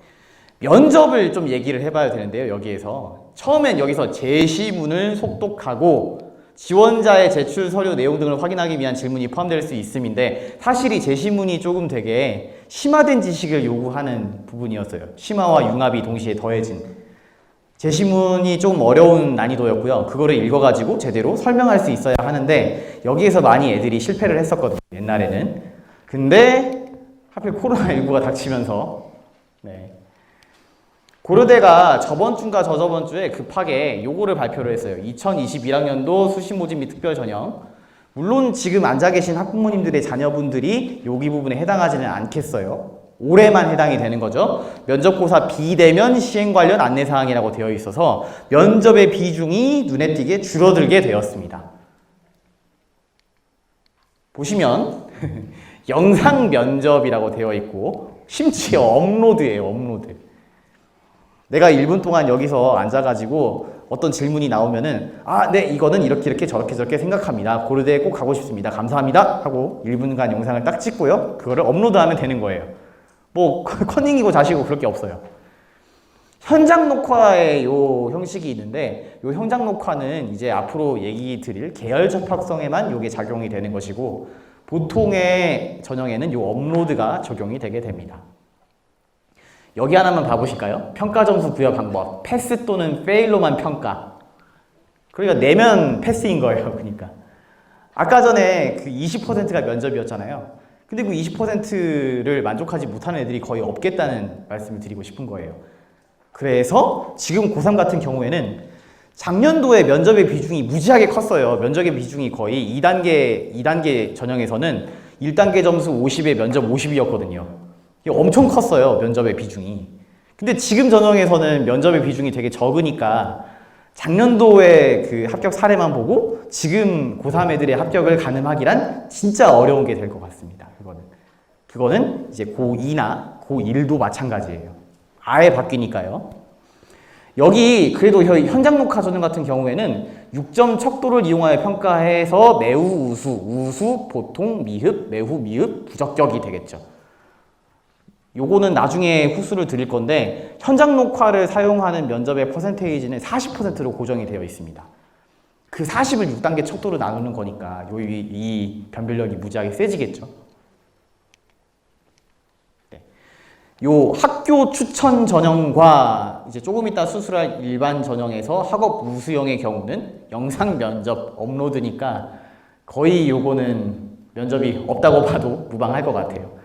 면접을 좀 얘기를 해봐야 되는데요, 여기에서. 처음엔 여기서 제시문을 속독하고 지원자의 제출 서류 내용 등을 확인하기 위한 질문이 포함될 수 있음인데 사실 이 제시문이 조금 되게 심화된 지식을 요구하는 부분이었어요. 심화와 융합이 동시에 더해진. 제시문이 좀 어려운 난이도였고요. 그거를 읽어가지고 제대로 설명할 수 있어야 하는데 여기에서 많이 애들이 실패를 했었거든요. 옛날에는. 근데 하필 코로나19가 닥치면서 네. 고려대가 저번 주인가 저저번 주에 급하게 요거를 발표를 했어요. 2021학년도 수시 모집 및 특별 전형. 물론 지금 앉아 계신 학부모님들의 자녀분들이 여기 부분에 해당하지는 않겠어요. 올해만 해당이 되는 거죠. 면접고사 비대면 시행 관련 안내사항이라고 되어 있어서 면접의 비중이 눈에 띄게 줄어들게 되었습니다. 보시면 영상 면접이라고 되어 있고 심지어 업로드예요. 업로드. 내가 1분 동안 여기서 앉아가지고 어떤 질문이 나오면은 네 이거는 이렇게 저렇게 생각합니다. 고려대에 꼭 가고 싶습니다. 감사합니다 하고 1분간 영상을 딱 찍고요. 그거를 업로드하면 되는 거예요. 뭐 커닝이고 자시고 그럴 게 없어요. 현장 녹화의 요 형식이 있는데 요 현장 녹화는 이제 앞으로 얘기 드릴 계열 접합성에만 요게 작용이 되는 것이고 보통의 전형에는 요 업로드가 적용이 되게 됩니다. 여기 하나만 봐보실까요? 평가 점수 부여 방법. 패스 또는 페일로만 평가. 그러니까 내면 패스인 거예요. 그러니까 아까 전에 그 20%가 면접이었잖아요. 근데 그 20%를 만족하지 못하는 애들이 거의 없겠다는 말씀을 드리고 싶은 거예요. 그래서 지금 고3 같은 경우에는 작년도에 면접의 비중이 무지하게 컸어요. 면접의 비중이 거의 2단계 전형에서는 1단계 점수 50에 면접 50이었거든요. 이게 엄청 컸어요. 면접의 비중이. 근데 지금 전형에서는 면접의 비중이 되게 적으니까 작년도의 그 합격 사례만 보고 지금 고3 애들의 합격을 가늠하기란 진짜 어려운 게 될 것 같습니다. 그거는 이제 고2나 고1도 마찬가지예요. 아예 바뀌니까요. 여기 그래도 현장 녹화 전형 같은 경우에는 6점 척도를 이용하여 평가해서 매우 우수, 보통, 미흡, 매우 미흡, 부적격이 되겠죠. 요거는 나중에 후수를 드릴 건데 현장 녹화를 사용하는 면접의 퍼센테이지는 40%로 고정이 되어 있습니다. 그 40을 6단계 척도로 나누는 거니까 이 변별력이 무지하게 세지겠죠. 네. 요 학교 추천 전형과 이제 조금 이따 수술할 일반 전형에서 학업 우수형의 경우는 영상 면접 업로드니까 거의 요거는 면접이 없다고 봐도 무방할 것 같아요.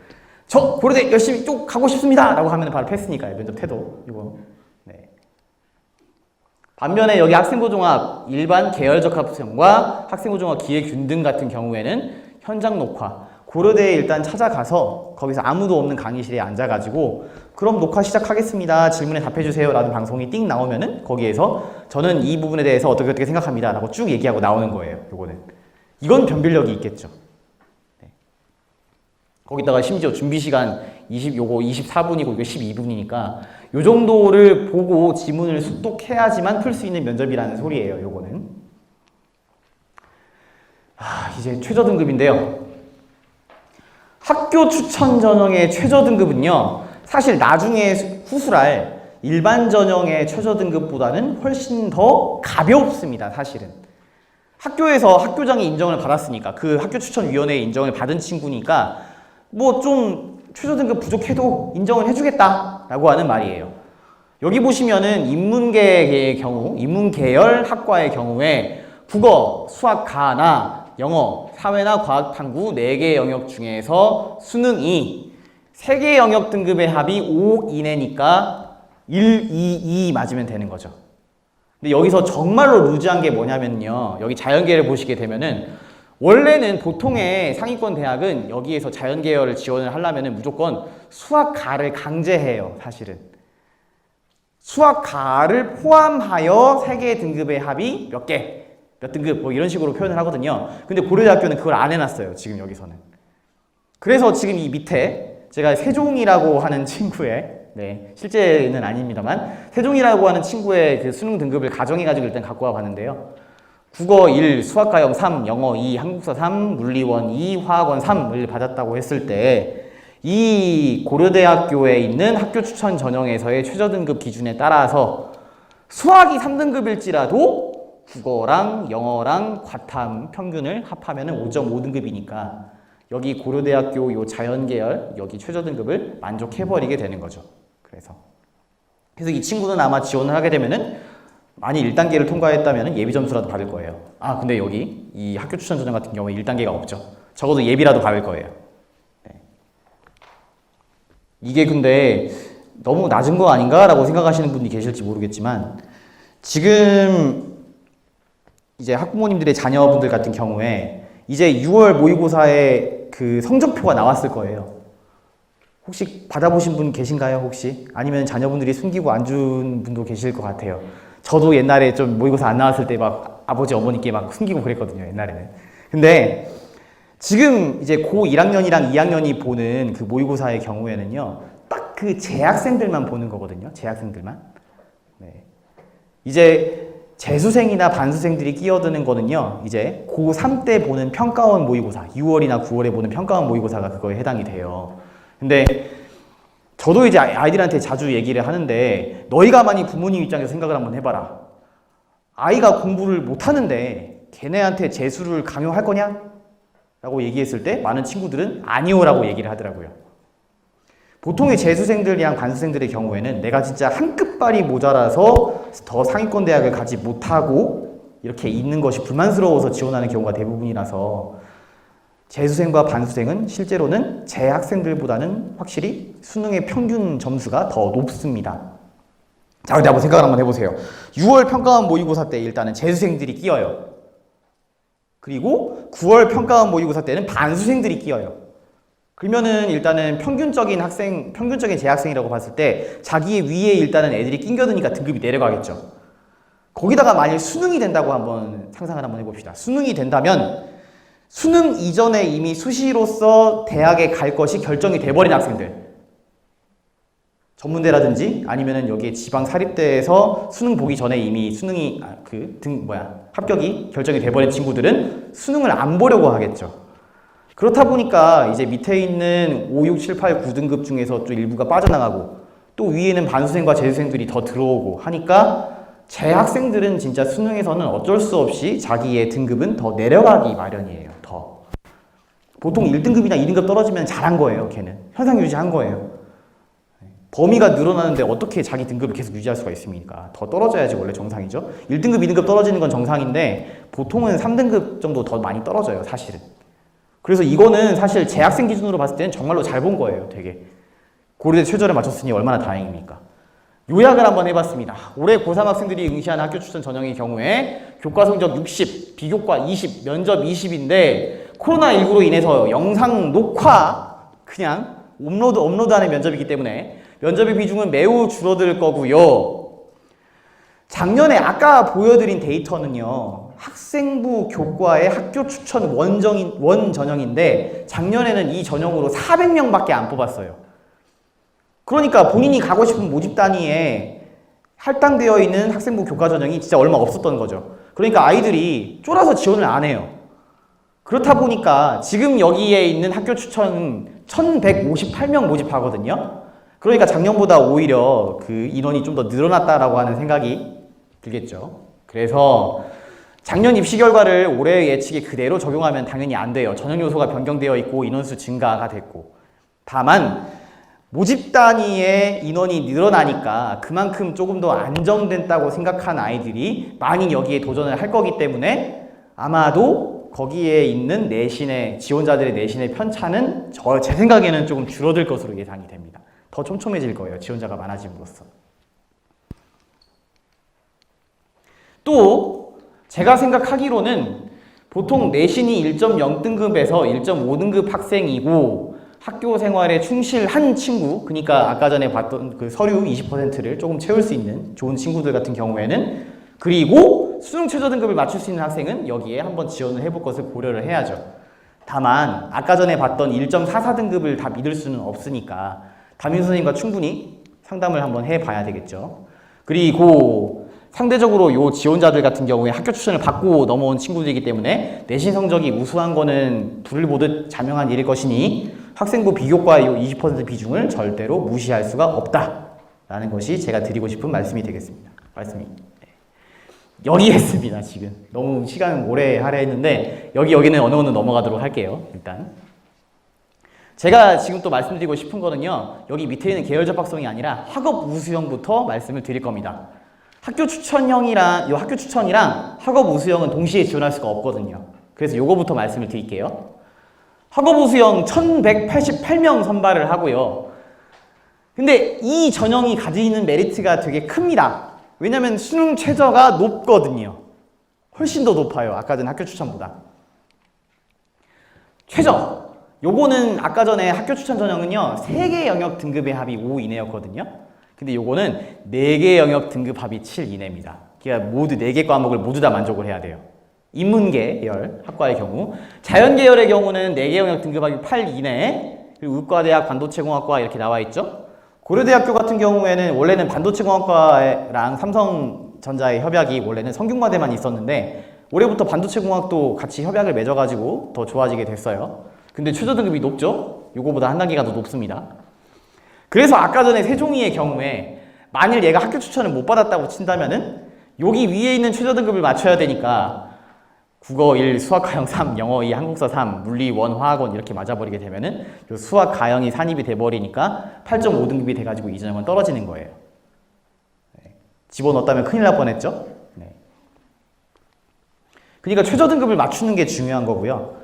저 고려대 열심히 쭉 가고 싶습니다 라고 하면 바로 패스니까요. 면접 태도 이거. 네. 반면에 여기 학생부종합 일반 계열적합성과 학생부종합 기회균등 같은 경우에는 현장 녹화 고려대에 일단 찾아가서 거기서 아무도 없는 강의실에 앉아가지고 그럼 녹화 시작하겠습니다. 질문에 답해주세요 라는 방송이 띵 나오면은 거기에서 저는 이 부분에 대해서 어떻게 생각합니다 라고 쭉 얘기하고 나오는 거예요. 요거는. 이건 변별력이 있겠죠. 거기다가 심지어 준비시간 24분이고 이거 12분이니까 요 정도를 보고 지문을 숙독해야지만 풀 수 있는 면접이라는 소리예요. 요거는. 이제 최저 등급인데요. 학교 추천 전형의 최저 등급은요. 사실 나중에 후술할 일반 전형의 최저 등급보다는 훨씬 더 가볍습니다. 사실은. 학교에서 학교장이 인정을 받았으니까 그 학교 추천위원회의 인정을 받은 친구니까 뭐 좀 최저 등급 부족해도 인정을 해주겠다라고 하는 말이에요. 여기 보시면은 인문계의 경우, 인문계열 학과의 경우에 국어, 수학, 가나 영어, 사회나 과학, 탐구 4개 영역 중에서 수능 2, 3개 영역 등급의 합이 5 이내니까 1, 2, 2 맞으면 되는 거죠. 근데 여기서 정말로 루즈한 게 뭐냐면요. 여기 자연계를 보시게 되면은 원래는 보통의 상위권 대학은 여기에서 자연계열을 지원을 하려면은 무조건 수학가를 강제해요, 사실은. 수학가를 포함하여 3개 등급의 합이 몇 개, 몇 등급 뭐 이런 식으로 표현을 하거든요. 근데 고려대학교는 그걸 안 해놨어요, 지금 여기서는. 그래서 지금 이 밑에 제가 세종이라고 하는 친구의, 네, 실제는 아닙니다만 세종이라고 하는 친구의 그 수능 등급을 가정해가지고 일단 갖고 와 봤는데요. 국어 1, 수학과형 3, 영어 2, 한국사 3, 물리원 2, 화학원 3을 받았다고 했을 때 이 고려대학교에 있는 학교 추천 전형에서의 최저 등급 기준에 따라서 수학이 3등급일지라도 국어랑 영어랑 과탐 평균을 합하면 5.5등급이니까 여기 고려대학교 요 자연계열 여기 최저 등급을 만족해버리게 되는 거죠. 그래서 이 친구는 아마 지원을 하게 되면은 만약 1단계를 통과했다면 예비 점수라도 받을 거예요. 아, 근데 여기 이 학교 추천 전형 같은 경우에 1단계가 없죠. 적어도 예비라도 받을 거예요. 네. 이게 근데 너무 낮은 거 아닌가? 라고 생각하시는 분이 계실지 모르겠지만 지금 이제 학부모님들의 자녀분들 같은 경우에 이제 6월 모의고사에 그 성적표가 나왔을 거예요. 혹시 받아보신 분 계신가요, 혹시? 아니면 자녀분들이 숨기고 안 준 분도 계실 것 같아요. 저도 옛날에 좀 모의고사 안 나왔을 때 막 아버지, 어머니께 막 숨기고 그랬거든요, 옛날에는. 근데 지금 이제 고 1학년이랑 2학년이 보는 그 모의고사의 경우에는요, 딱 그 재학생들만 보는 거거든요, 재학생들만. 네. 이제 재수생이나 반수생들이 끼어드는 거는요, 이제 고3 때 보는 평가원 모의고사, 6월이나 9월에 보는 평가원 모의고사가 그거에 해당이 돼요. 근데 저도 이제 아이들한테 자주 얘기를 하는데 너희가 만약 부모님 입장에서 생각을 한번 해봐라. 아이가 공부를 못하는데 걔네한테 재수를 강요할 거냐? 라고 얘기했을 때 많은 친구들은 아니요 라고 얘기를 하더라고요. 보통의 재수생들이랑 반수생들의 경우에는 내가 진짜 한 끝발이 모자라서 더 상위권 대학을 가지 못하고 이렇게 있는 것이 불만스러워서 지원하는 경우가 대부분이라서 재수생과 반수생은 실제로는 재학생들보다는 확실히 수능의 평균 점수가 더 높습니다. 자, 근데 한번 생각을 한번 해보세요. 6월 평가원 모의고사 때 일단은 재수생들이 끼어요. 그리고 9월 평가원 모의고사 때는 반수생들이 끼어요. 그러면은 일단은 평균적인 재학생이라고 봤을 때 자기 위에 일단은 애들이 낑겨드니까 등급이 내려가겠죠. 거기다가 만일 수능이 된다고 한번 상상을 한번 해봅시다. 수능이 된다면 수능 이전에 이미 수시로서 대학에 갈 것이 결정이 돼버린 학생들, 전문대라든지 아니면은 여기에 지방 사립대에서 수능 보기 전에 이미 수능이 합격이 결정이 돼버린 친구들은 수능을 안 보려고 하겠죠. 그렇다 보니까 이제 밑에 있는 5, 6, 7, 8, 9등급 중에서 또 일부가 빠져나가고 또 위에는 반수생과 재수생들이 더 들어오고 하니까 재학생들은 진짜 수능에서는 어쩔 수 없이 자기의 등급은 더 내려가기 마련이에요. 더. 보통 1등급이나 2등급 떨어지면 잘한 거예요. 걔는. 현상 유지한 거예요. 범위가 늘어나는데 어떻게 자기 등급을 계속 유지할 수가 있습니까? 더 떨어져야지 원래 정상이죠. 1등급, 2등급 떨어지는 건 정상인데 보통은 3등급 정도 더 많이 떨어져요, 사실은. 그래서 이거는 사실 재학생 기준으로 봤을 때는 정말로 잘 본 거예요, 되게. 고려대 최저를 맞췄으니 얼마나 다행입니까? 요약을 한번 해봤습니다. 올해 고3 학생들이 응시한 학교 추천 전형의 경우에 교과 성적 60, 비교과 20, 면접 20인데 코로나19로 인해서 영상 녹화 그냥 업로드하는 면접이기 때문에 면접의 비중은 매우 줄어들 거고요. 작년에 아까 보여드린 데이터는요, 학생부 교과의 학교 추천 원 전형인데 작년에는 이 전형으로 400명밖에 안 뽑았어요. 그러니까 본인이 가고 싶은 모집 단위에 할당되어 있는 학생부 교과 전형이 진짜 얼마 없었던 거죠. 그러니까 아이들이 쫄아서 지원을 안 해요. 그렇다 보니까 지금 여기에 있는 학교 추천 1158명 모집하거든요. 그러니까 작년보다 오히려 그 인원이 좀 더 늘어났다라고 하는 생각이 들겠죠. 그래서 작년 입시 결과를 올해 예측에 그대로 적용하면 당연히 안 돼요. 전형 요소가 변경되어 있고 인원수 증가가 됐고. 다만 모집 단위의 인원이 늘어나니까 그만큼 조금 더 안정된다고 생각한 아이들이 많이 여기에 도전을 할 거기 때문에 아마도 거기에 있는 내신의 지원자들의 내신의 편차는 제 생각에는 조금 줄어들 것으로 예상이 됩니다. 더 촘촘해질 거예요. 지원자가 많아짐으로써. 또 제가 생각하기로는 보통 내신이 1.0등급에서 1.5등급 학생이고 학교 생활에 충실한 친구, 그러니까 아까 전에 봤던 그 서류 20%를 조금 채울 수 있는 좋은 친구들 같은 경우에는, 그리고 수능 최저 등급을 맞출 수 있는 학생은 여기에 한번 지원을 해볼 것을 고려를 해야죠. 다만 아까 전에 봤던 1.44등급을 다 믿을 수는 없으니까 담임 선생님과 충분히 상담을 한번 해봐야 되겠죠. 그리고 상대적으로 요 지원자들 같은 경우에 학교 추천을 받고 넘어온 친구들이기 때문에 내신 성적이 우수한 거는 불을 보듯 자명한 일일 것이니 학생부 비교과의 요 20% 비중을 절대로 무시할 수가 없다라는 것이 제가 드리고 싶은 말씀이 되겠습니다. 여기 했습니다. 지금 너무 시간 오래 하려 했는데 여기는 어느 넘어가도록 할게요. 일단 제가 지금 또 말씀드리고 싶은 거는요, 여기 밑에 있는 계열 접학성이 아니라 학업 우수형부터 말씀을 드릴 겁니다. 학교 추천이랑 학업 우수형은 동시에 지원할 수가 없거든요. 그래서 요거부터 말씀을 드릴게요. 학업 우수형 1188명 선발을 하고요. 근데 이 전형이 가지는 메리트가 되게 큽니다. 왜냐면 수능 최저가 높거든요. 훨씬 더 높아요. 아까 전 학교 추천보다. 최저. 요거는 아까 전에 학교 추천 전형은요, 3개 영역 등급의 합이 5 이내였거든요. 근데 요거는 4개 영역 등급 합이 7 이내입니다. 그러니까 모두 4개 과목을 모두 다 만족을 해야 돼요. 인문계열 학과의 경우, 자연계열의 경우는 4개 영역 등급합이 8 이내, 그리고 의과대학, 반도체공학과 이렇게 나와 있죠. 고려대학교 같은 경우에는 원래는 반도체공학과랑 삼성전자의 협약이 원래는 성균관대만 있었는데 올해부터 반도체공학도 같이 협약을 맺어가지고 더 좋아지게 됐어요. 근데 최저 등급이 높죠? 요거보다 한 단계가 더 높습니다. 그래서 아까 전에 세종이의 경우에 만일 얘가 학교 추천을 못 받았다고 친다면은 여기 위에 있는 최저 등급을 맞춰야 되니까 국어 1, 수학 가형 3, 영어 2, 한국사 3, 물리 1, 화학 1 이렇게 맞아버리게 되면은 요 수학 가형이 산입이 돼버리니까 8.5등급이 돼가지고 이 전형은 떨어지는 거예요. 집어넣었다면 큰일 날 뻔했죠? 그러니까 최저 등급을 맞추는 게 중요한 거고요.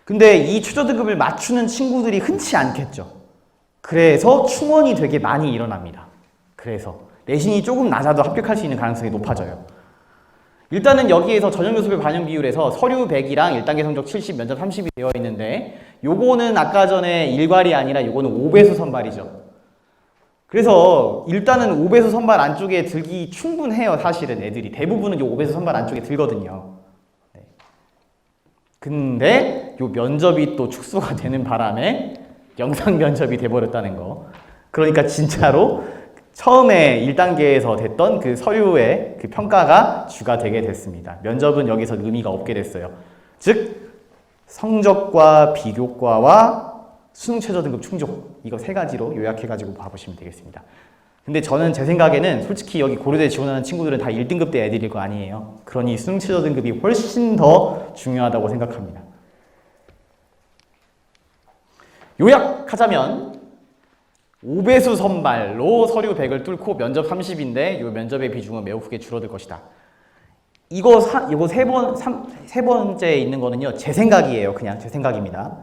근데 이 최저 등급을 맞추는 친구들이 흔치 않겠죠. 그래서 충원이 되게 많이 일어납니다. 그래서 내신이 조금 낮아도 합격할 수 있는 가능성이 높아져요. 일단은 여기에서 전형교수별 반영 비율에서 서류 100이랑 1단계 성적 70, 면접 30이 되어 있는데 요거는 아까 전에 일괄이 아니라 요거는 5배수 선발이죠. 그래서 일단은 5배수 선발 안쪽에 들기 충분해요. 사실은 애들이 대부분은 요 5배수 선발 안쪽에 들거든요. 근데 요 면접이 또 축소가 되는 바람에 영상 면접이 돼버렸다는 거. 그러니까 진짜로 처음에 1단계에서 됐던 그 서류의 그 평가가 주가 되게 됐습니다. 면접은 여기서 의미가 없게 됐어요. 즉 성적과 비교과와 수능 최저 등급 충족, 이거 3가지로 요약해가지고 봐보시면 되겠습니다. 근데 저는 제 생각에는 솔직히 여기 고려대 지원하는 친구들은 다 1등급대 애들일 거 아니에요. 그러니 수능 최저 등급이 훨씬 더 중요하다고 생각합니다. 요약하자면 5배수 선발로 서류 100을 뚫고 면접 30인데 이 면접의 비중은 매우 크게 줄어들 것이다. 이거 세 번째 있는 거는요, 제 생각이에요. 그냥 제 생각입니다.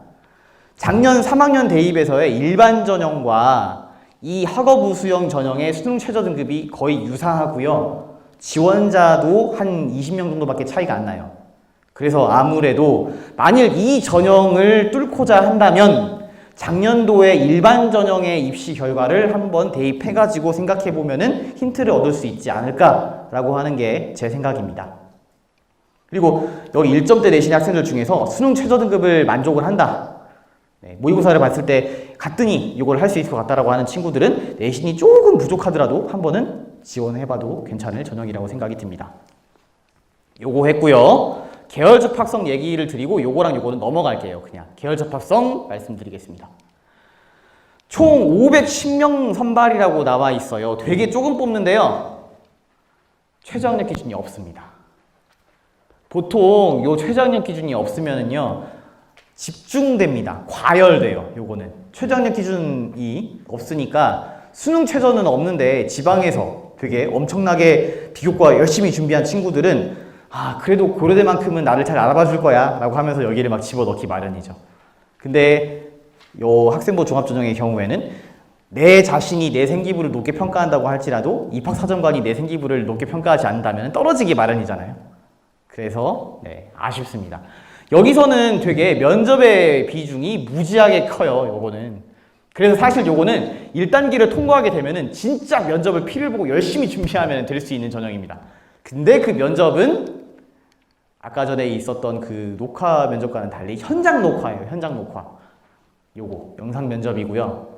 작년 3학년 대입에서의 일반 전형과 이 학업 우수형 전형의 수능 최저 등급이 거의 유사하고요. 지원자도 한 20명 정도밖에 차이가 안 나요. 그래서 아무래도 만일 이 전형을 뚫고자 한다면 작년도에 일반 전형의 입시 결과를 한번 대입해가지고 생각해보면은 힌트를 얻을 수 있지 않을까라고 하는 게 제 생각입니다. 그리고 여기 1점대 내신 학생들 중에서 수능 최저 등급을 만족을 한다. 모의고사를 봤을 때 갔더니 이걸 할 수 있을 것 같다라고 하는 친구들은 내신이 조금 부족하더라도 한 번은 지원해봐도 괜찮을 전형이라고 생각이 듭니다. 요거 했고요. 계열 접학성 얘기를 드리고 요거랑 요거는 넘어갈게요. 그냥 계열 접학성 말씀드리겠습니다. 총 510명 선발이라고 나와 있어요. 되게 조금 뽑는데요. 최저학력 기준이 없습니다. 보통 요 최저학력 기준이 없으면은요, 집중됩니다. 과열돼요. 요거는 최저학력 기준이 없으니까 수능 최저는 없는데 지방에서 되게 엄청나게 비교과 열심히 준비한 친구들은 그래도 고려대만큼은 나를 잘 알아봐 줄 거야 라고 하면서 여기를 막 집어넣기 마련이죠. 근데 요 학생부 종합전형의 경우에는 내 자신이 내 생기부를 높게 평가한다고 할지라도 입학사정관이 내 생기부를 높게 평가하지 않는다면 떨어지기 마련이잖아요. 그래서 아쉽습니다. 여기서는 되게 면접의 비중이 무지하게 커요. 요거는. 그래서 사실 요거는 1단계를 통과하게 되면은 진짜 면접을 피를 보고 열심히 준비하면 될 수 있는 전형입니다. 근데 그 면접은 아까 전에 있었던 그 녹화 면접과는 달리 현장 녹화예요. 현장 녹화. 요거 영상 면접이고요.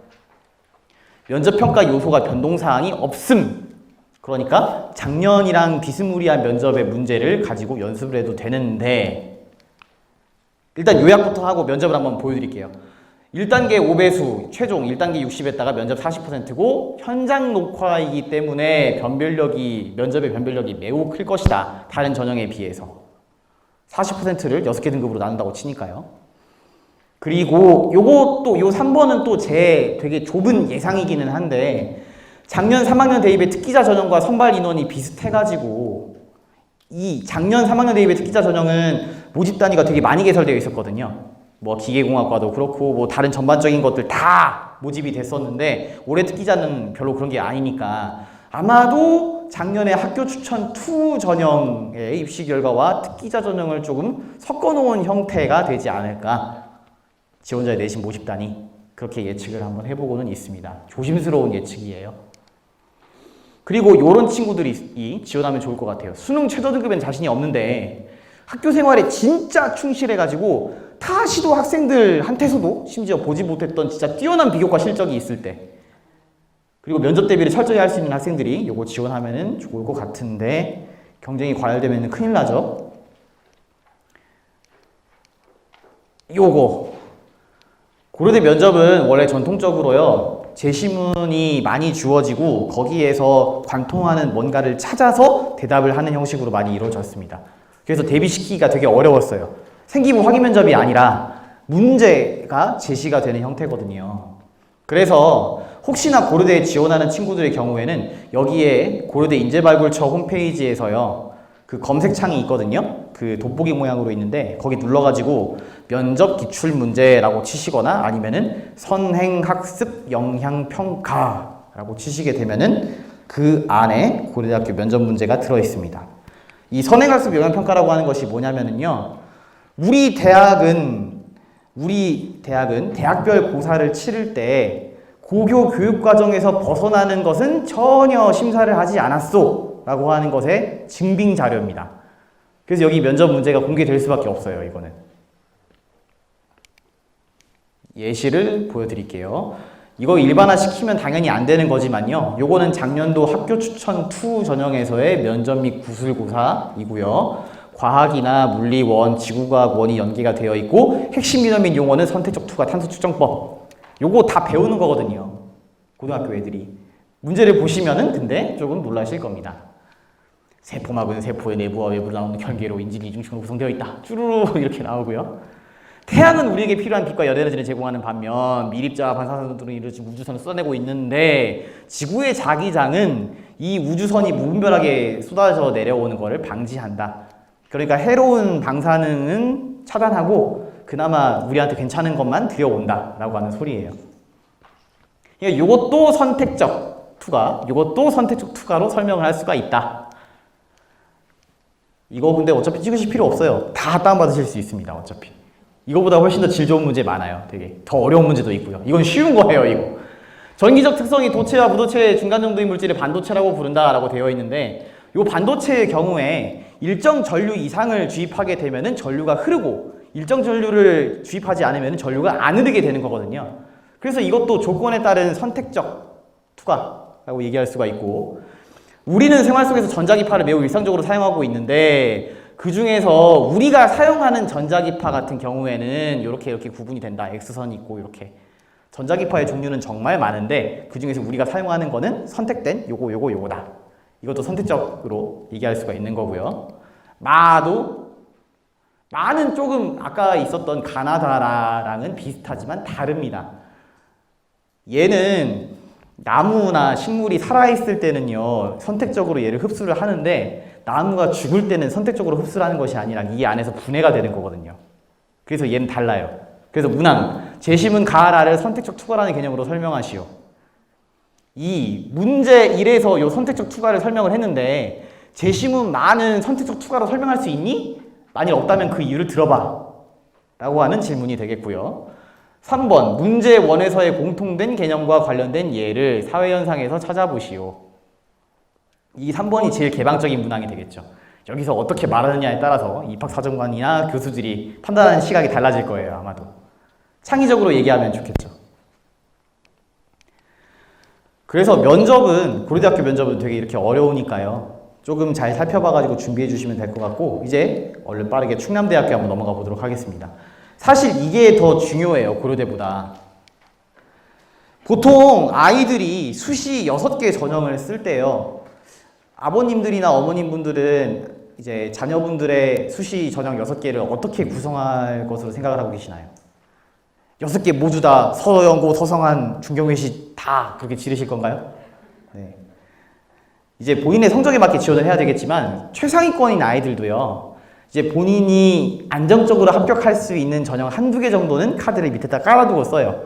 면접 평가 요소가 변동사항이 없음. 그러니까 작년이랑 비스무리한 면접의 문제를 가지고 연습을 해도 되는데 일단 요약부터 하고 면접을 한번 보여드릴게요. 1단계 5배수, 최종 1단계 60에다가 면접 40%고 현장 녹화이기 때문에 면접의 변별력이 매우 클 것이다. 다른 전형에 비해서. 40%를 6개 등급으로 나눈다고 치니까요. 그리고 요것도 요 3번은 또 제 되게 좁은 예상이기는 한데 작년 3학년 대입의 특기자 전형과 선발 인원이 비슷해가지고 이 작년 3학년 대입의 특기자 전형은 모집 단위가 되게 많이 개설되어 있었거든요. 뭐 기계공학과도 그렇고 뭐 다른 전반적인 것들 다 모집이 됐었는데 올해 특기자는 별로 그런 게 아니니까 아마도 작년에 학교 추천 2 전형의 입시 결과와 특기자 전형을 조금 섞어놓은 형태가 되지 않을까. 지원자의 내신 모집 단위 그렇게 예측을 한번 해보고는 있습니다. 조심스러운 예측이에요. 그리고 이런 친구들이 지원하면 좋을 것 같아요. 수능 최저 등급엔 자신이 없는데 학교 생활에 진짜 충실해가지고 타 시도 학생들한테서도 심지어 보지 못했던 진짜 뛰어난 비교과 실적이 있을 때 그리고 면접 대비를 철저히 할 수 있는 학생들이 요거 지원하면 좋을 것 같은데 경쟁이 과열되면 큰일 나죠. 요거 고려대 면접은 원래 전통적으로요 제시문이 많이 주어지고 거기에서 관통하는 뭔가를 찾아서 대답을 하는 형식으로 많이 이루어졌습니다. 그래서 대비시키기가 되게 어려웠어요. 생기부 확인 면접이 아니라 문제가 제시가 되는 형태거든요. 그래서 혹시나 고려대에 지원하는 친구들의 경우에는 여기에 고려대 인재발굴처 홈페이지에서요 그 검색창이 있거든요. 그 돋보기 모양으로 있는데 거기 눌러가지고 면접 기출문제라고 치시거나 아니면은 선행학습 영향평가라고 치시게 되면은 그 안에 고려대학교 면접 문제가 들어있습니다. 이 선행학습 영향평가라고 하는 것이 뭐냐면은요 우리 대학은 대학별 고사를 치를 때 고교 교육과정에서 벗어나는 것은 전혀 심사를 하지 않았소 라고 하는 것의 증빙 자료입니다. 그래서 여기 면접 문제가 공개될 수밖에 없어요. 이거는 예시를 보여드릴게요. 이거 일반화시키면 당연히 안 되는 거지만요. 요거는 작년도 학교 추천 2 전형에서의 면접 및 구술고사이고요. 과학이나 물리 1, 지구과학 1이 연계가 되어 있고 핵심 개념 및 용어는 선택적 투과, 탄소 측정법. 요거 다 배우는 거거든요. 고등학교 애들이. 문제를 보시면은 근데 조금 놀라실 겁니다. 세포막은 세포의 내부와 외부로 나오는 결계로 인질 이중층으로 구성되어 있다. 쭈루루 이렇게 나오고요. 태양은 우리에게 필요한 빛과 열에너지를 제공하는 반면 미립자와 반사선들은 이루어진 우주선을 쏟아내고 있는데 지구의 자기장은 이 우주선이 무분별하게 쏟아져 내려오는 것을 방지한다. 그러니까 해로운 방사능은 차단하고 그나마 우리한테 괜찮은 것만 들여온다 라고 하는 소리예요. 그러니까 이것도 선택적 투과로 설명을 할 수가 있다. 이거 근데 어차피 찍으실 필요 없어요. 다 다운받으실 수 있습니다. 어차피 이거보다 훨씬 더 질 좋은 문제 많아요. 되게 더 어려운 문제도 있고요. 이건 쉬운 거예요. 이거 전기적 특성이 도체와 무도체의 중간 정도의 물질을 반도체라고 부른다라고 되어 있는데 이 반도체의 경우에 일정 전류 이상을 주입하게 되면은 전류가 흐르고 일정 전류를 주입하지 않으면 전류가 안 흐르게 되는 거거든요. 그래서 이것도 조건에 따른 선택적 투과라고 얘기할 수가 있고 우리는 생활 속에서 전자기파를 매우 일상적으로 사용하고 있는데 그 중에서 우리가 사용하는 전자기파 같은 경우에는 이렇게 구분이 된다. X선이 있고 이렇게 전자기파의 종류는 정말 많은데 그 중에서 우리가 사용하는 거는 선택된 요거다. 이것도 선택적으로 얘기할 수가 있는 거고요. 마도 많은 조금 아까 있었던 가나다라랑은 비슷하지만 다릅니다. 얘는 나무나 식물이 살아있을 때는요, 선택적으로 얘를 흡수를 하는데 나무가 죽을 때는 선택적으로 흡수를 하는 것이 아니라 이 안에서 분해가 되는 거거든요. 그래서 얘는 달라요. 그래서 문항, 재심은 가하라를 선택적 투과라는 개념으로 설명하시오. 이 문제 1에서 요 선택적 투과를 설명을 했는데 재심은 많은 선택적 투과로 설명할 수 있니? 만일 없다면 그 이유를 들어봐 라고 하는 질문이 되겠고요. 3번, 문제 1에서의 공통된 개념과 관련된 예를 사회현상에서 찾아보시오. 이 3번이 제일 개방적인 문항이 되겠죠. 여기서 어떻게 말하느냐에 따라서 입학사정관이나 교수들이 판단하는 시각이 달라질 거예요, 아마도. 창의적으로 얘기하면 좋겠죠. 그래서 면접은, 고려대학교 면접은 되게 이렇게 어려우니까요. 조금 잘 살펴봐가지고 준비해 주시면 될 것 같고, 이제 얼른 빠르게 충남대학교 한번 넘어가 보도록 하겠습니다. 사실 이게 더 중요해요, 고려대보다. 보통 아이들이 수시 6개 전형을 쓸 때요, 아버님들이나 어머님분들은 이제 자녀분들의 수시 전형 6개를 어떻게 구성할 것으로 생각을 하고 계시나요? 6개 모두 다 서영고, 서성한, 중경외시 다 그렇게 지르실 건가요? 네. 이제 본인의 성적에 맞게 지원을 해야 되겠지만 최상위권인 아이들도요, 이제 본인이 안정적으로 합격할 수 있는 전형 한두 개 정도는 카드를 밑에다 깔아두고 써요.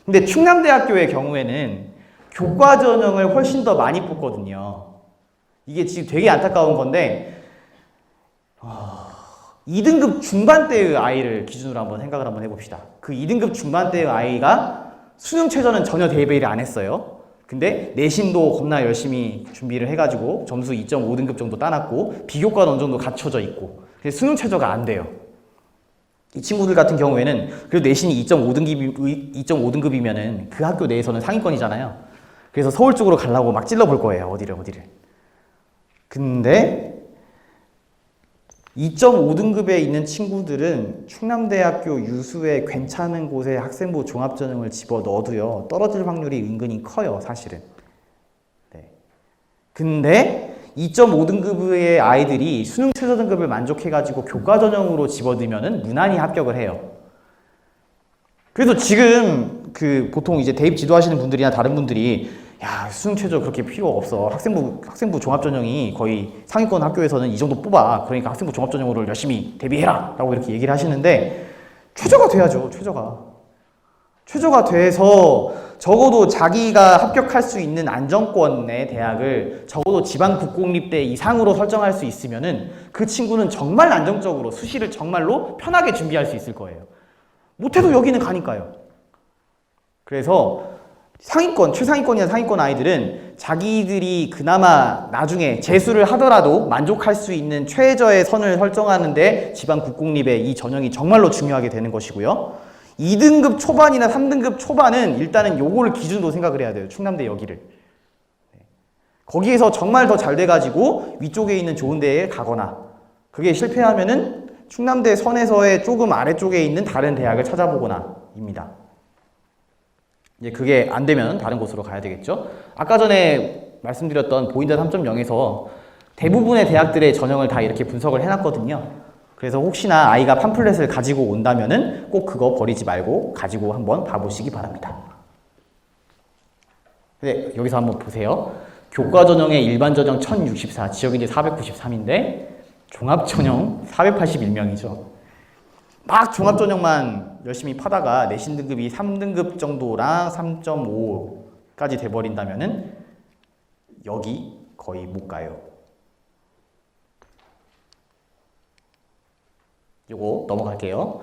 근데 충남대학교의 경우에는 교과 전형을 훨씬 더 많이 뽑거든요. 이게 지금 되게 안타까운 건데 2등급 중반대의 아이를 기준으로 한번 생각을 한번 해봅시다. 그 2등급 중반대의 아이가 수능 최저는 전혀 대비를 안 했어요. 근데 내신도 겁나 열심히 준비를 해가지고 점수 2.5등급 정도 따놨고 비교과는 어느 정도 갖춰져 있고 수능 최저가 안 돼요. 이 친구들 같은 경우에는 그래도 내신이 2.5등급이면은 그 학교 내에서는 상위권이잖아요. 그래서 서울 쪽으로 가려고 막 찔러볼 거예요. 어디를. 근데 2.5등급에 있는 친구들은 충남대학교 유수의 괜찮은 곳에 학생부 종합전형을 집어 넣어도요, 떨어질 확률이 은근히 커요, 사실은. 네. 근데 2.5등급의 아이들이 수능 최저 등급을 만족해가지고 교과 전형으로 집어넣으면은 무난히 합격을 해요. 그래서 지금 보통 이제 대입 지도하시는 분들이나 다른 분들이 야, 수능 최저 그렇게 필요 없어. 학생부 종합전형이 거의 상위권 학교에서는 이 정도 뽑아. 그러니까 학생부 종합전형으로 열심히 대비해라. 라고 이렇게 얘기를 하시는데, 최저가 돼야죠, 최저가 돼서 적어도 자기가 합격할 수 있는 안정권의 대학을 적어도 지방 국공립대 이상으로 설정할 수 있으면은 그 친구는 정말 안정적으로 수시를 정말로 편하게 준비할 수 있을 거예요. 못해도 여기는 가니까요. 그래서 상위권, 최상위권이나 상위권 아이들은 자기들이 그나마 나중에 재수를 하더라도 만족할 수 있는 최저의 선을 설정하는데 지방 국공립의 이 전형이 정말로 중요하게 되는 것이고요. 2등급 초반이나 3등급 초반은 일단은 요거를 기준으로 생각을 해야 돼요. 충남대 여기를. 거기에서 정말 더 잘 돼가지고 위쪽에 있는 좋은 데에 가거나, 그게 실패하면은 충남대 선에서의 조금 아래쪽에 있는 다른 대학을 찾아보거나 입니다. 이제 그게 안 되면 다른 곳으로 가야 되겠죠. 아까 전에 말씀드렸던 보인다 3.0에서 대부분의 대학들의 전형을 다 이렇게 분석을 해놨거든요. 그래서 혹시나 아이가 팜플렛을 가지고 온다면은 꼭 그거 버리지 말고 가지고 한번 봐보시기 바랍니다. 네, 여기서 한번 보세요. 교과 전형의 일반 전형 1064, 지역인지 493인데 종합 전형 481명이죠. 막 종합 전형만 열심히 파다가 내신 등급이 3등급 정도랑 3.5까지 돼버린다면은 여기 거의 못 가요. 요거 넘어갈게요.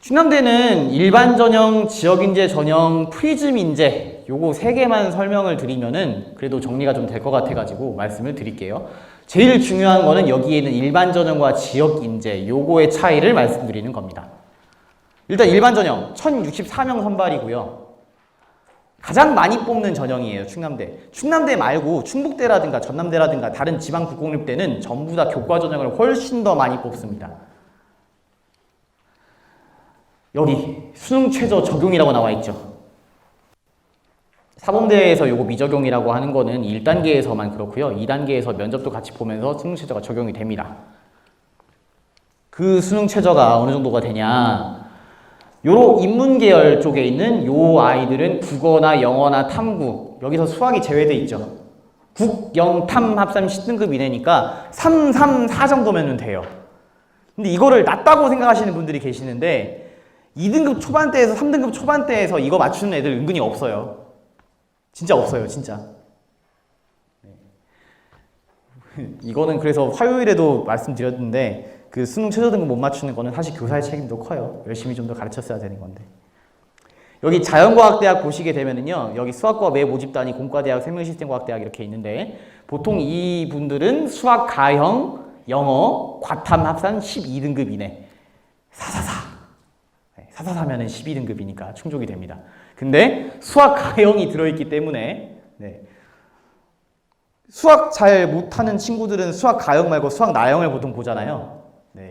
충남대는 일반 전형, 지역인재 전형, 프리즘 인재 요거 3개만 설명을 드리면은 그래도 정리가 좀 될 것 같아가지고 말씀을 드릴게요. 제일 중요한 거는 여기에는 일반 전형과 지역 인재 요거의 차이를 말씀드리는 겁니다. 일단 일반 전형 1064명 선발이고요. 가장 많이 뽑는 전형이에요, 충남대. 충남대 말고 충북대라든가 전남대라든가 다른 지방 국공립대는 전부 다 교과 전형을 훨씬 더 많이 뽑습니다. 여기 수능 최저 적용이라고 나와 있죠. 사범대에서 요거 미적용이라고 하는 거는 1단계에서만 그렇고요. 2단계에서 면접도 같이 보면서 수능 최저가 적용이 됩니다. 그 수능 최저가 어느 정도가 되냐. 요런 인문계열 쪽에 있는 요 아이들은 국어나 영어나 탐구, 여기서 수학이 제외돼 있죠. 국, 영, 탐 합산 10등급 이내니까 3, 3, 4 정도면 돼요. 근데 이거를 낮다고 생각하시는 분들이 계시는데 2등급 초반대에서 3등급 초반대에서 이거 맞추는 애들 은근히 없어요. 진짜 없어요, 진짜. 이거는 그래서 화요일에도 말씀드렸는데 그 수능 최저 등급 못 맞추는 거는 사실 교사의 책임도 커요. 열심히 좀 더 가르쳤어야 되는 건데. 여기 자연과학대학 보시게 되면은요, 여기 수학과 매 모집단이 공과대학, 생명시스템과학대학 이렇게 있는데 보통 이 분들은 수학 가형, 영어, 과탐 합산 12등급 이내. 444. 444면은 12등급이니까 충족이 됩니다. 근데 수학 가형이 들어있기 때문에 수학 잘 못하는 친구들은 수학 가형 말고 수학 나형을 보통 보잖아요.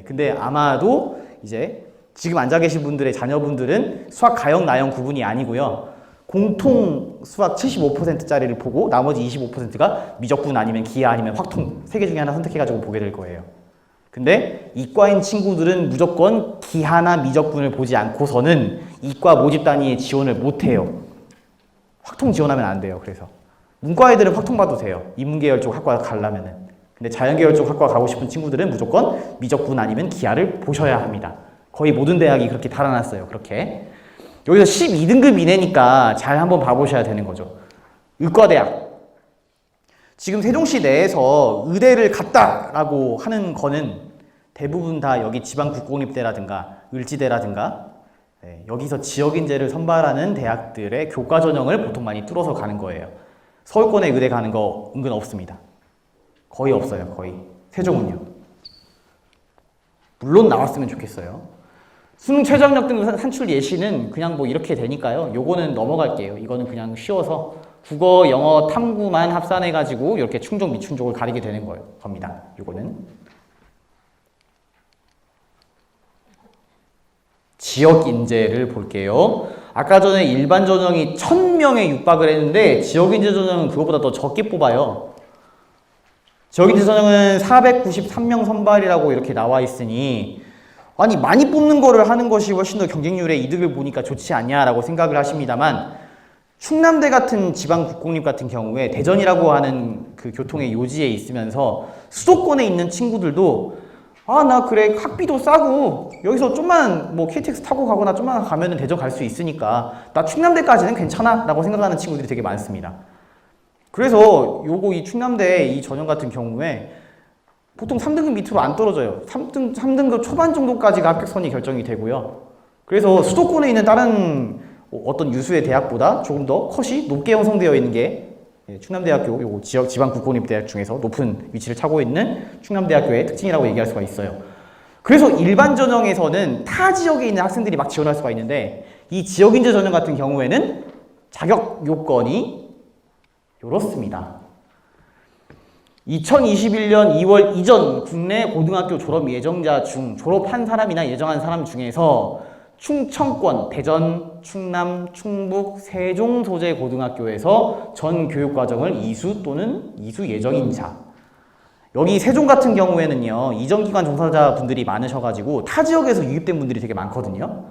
근데 아마도 이제 지금 앉아 계신 분들의 자녀분들은 수학 가형, 나형 구분이 아니고요. 공통 수학 75%짜리를 보고 나머지 25%가 미적분 아니면 기하 아니면 확통 세 개 중에 하나 선택해가지고 보게 될 거예요. 근데 이과인 친구들은 무조건 기하나 미적분을 보지 않고서는 이과 모집 단위에 지원을 못해요. 확통 지원하면 안 돼요. 그래서 문과 애들은 확통 봐도 돼요. 인문계열 쪽 학과 가려면은. 근데 자연계열 쪽 학과 가고 싶은 친구들은 무조건 미적분 아니면 기하를 보셔야 합니다. 거의 모든 대학이 그렇게 달아놨어요. 그렇게. 여기서 12등급 이내니까 잘 한번 봐보셔야 되는 거죠. 의과대학. 지금 세종시 내에서 의대를 갔다라고 하는 거는 대부분 다 여기 지방국공립대라든가 을지대라든가 여기서 지역인재를 선발하는 대학들의 교과 전형을 보통 많이 뚫어서 가는 거예요. 서울권에 의대 가는 거 은근 없습니다. 거의 없어요. 거의. 세종은요. 물론 나왔으면 좋겠어요. 수능 최저학력 등급 산출 예시는 그냥 뭐 이렇게 되니까요. 요거는 넘어갈게요. 이거는 그냥 쉬워서 국어, 영어, 탐구만 합산해가지고 이렇게 충족, 미충족을 가리게 되는 거예요. 겁니다. 요거는. 지역 인재를 볼게요. 아까 전에 일반 전형이 1000명에 육박을 했는데 지역 인재 전형은 그거보다 더 적게 뽑아요. 지역 인재 전형은 493명 선발이라고 이렇게 나와 있으니 아니 많이 뽑는 거를 하는 것이 훨씬 더 경쟁률에 이득을 보니까 좋지 않냐라고 생각을 하십니다만 충남대 같은 지방 국공립 같은 경우에 대전이라고 하는 그 교통의 요지에 있으면서 수도권에 있는 친구들도 아, 나 그래 학비도 싸고 여기서 좀만 뭐 KTX 타고 가거나 좀만 가면은 대전 갈 수 있으니까 나 충남대까지는 괜찮아 라고 생각하는 친구들이 되게 많습니다. 그래서 요거 이 충남대 이 전형 같은 경우에 보통 3등급 밑으로 안 떨어져요. 3등급 초반 정도까지가 합격선이 결정이 되고요. 그래서 수도권에 있는 다른 어떤 유수의 대학보다 조금 더 컷이 높게 형성되어 있는 게 충남대학교 요거 지방 국공립대학 중에서 높은 위치를 차고 있는 충남대학교의 특징이라고 얘기할 수가 있어요. 그래서 일반 전형에서는 타 지역에 있는 학생들이 막 지원할 수가 있는데 이 지역인재 전형 같은 경우에는 자격 요건이 이렇습니다. 2021년 2월 이전 국내 고등학교 졸업 예정자 중 졸업한 사람이나 예정한 사람 중에서 충청권, 대전, 충남, 충북, 세종 소재 고등학교에서 전 교육과정을 이수 또는 이수 예정인 자. 여기 세종 같은 경우에는요, 이전기관 종사자 분들이 많으셔가지고 타 지역에서 유입된 분들이 되게 많거든요.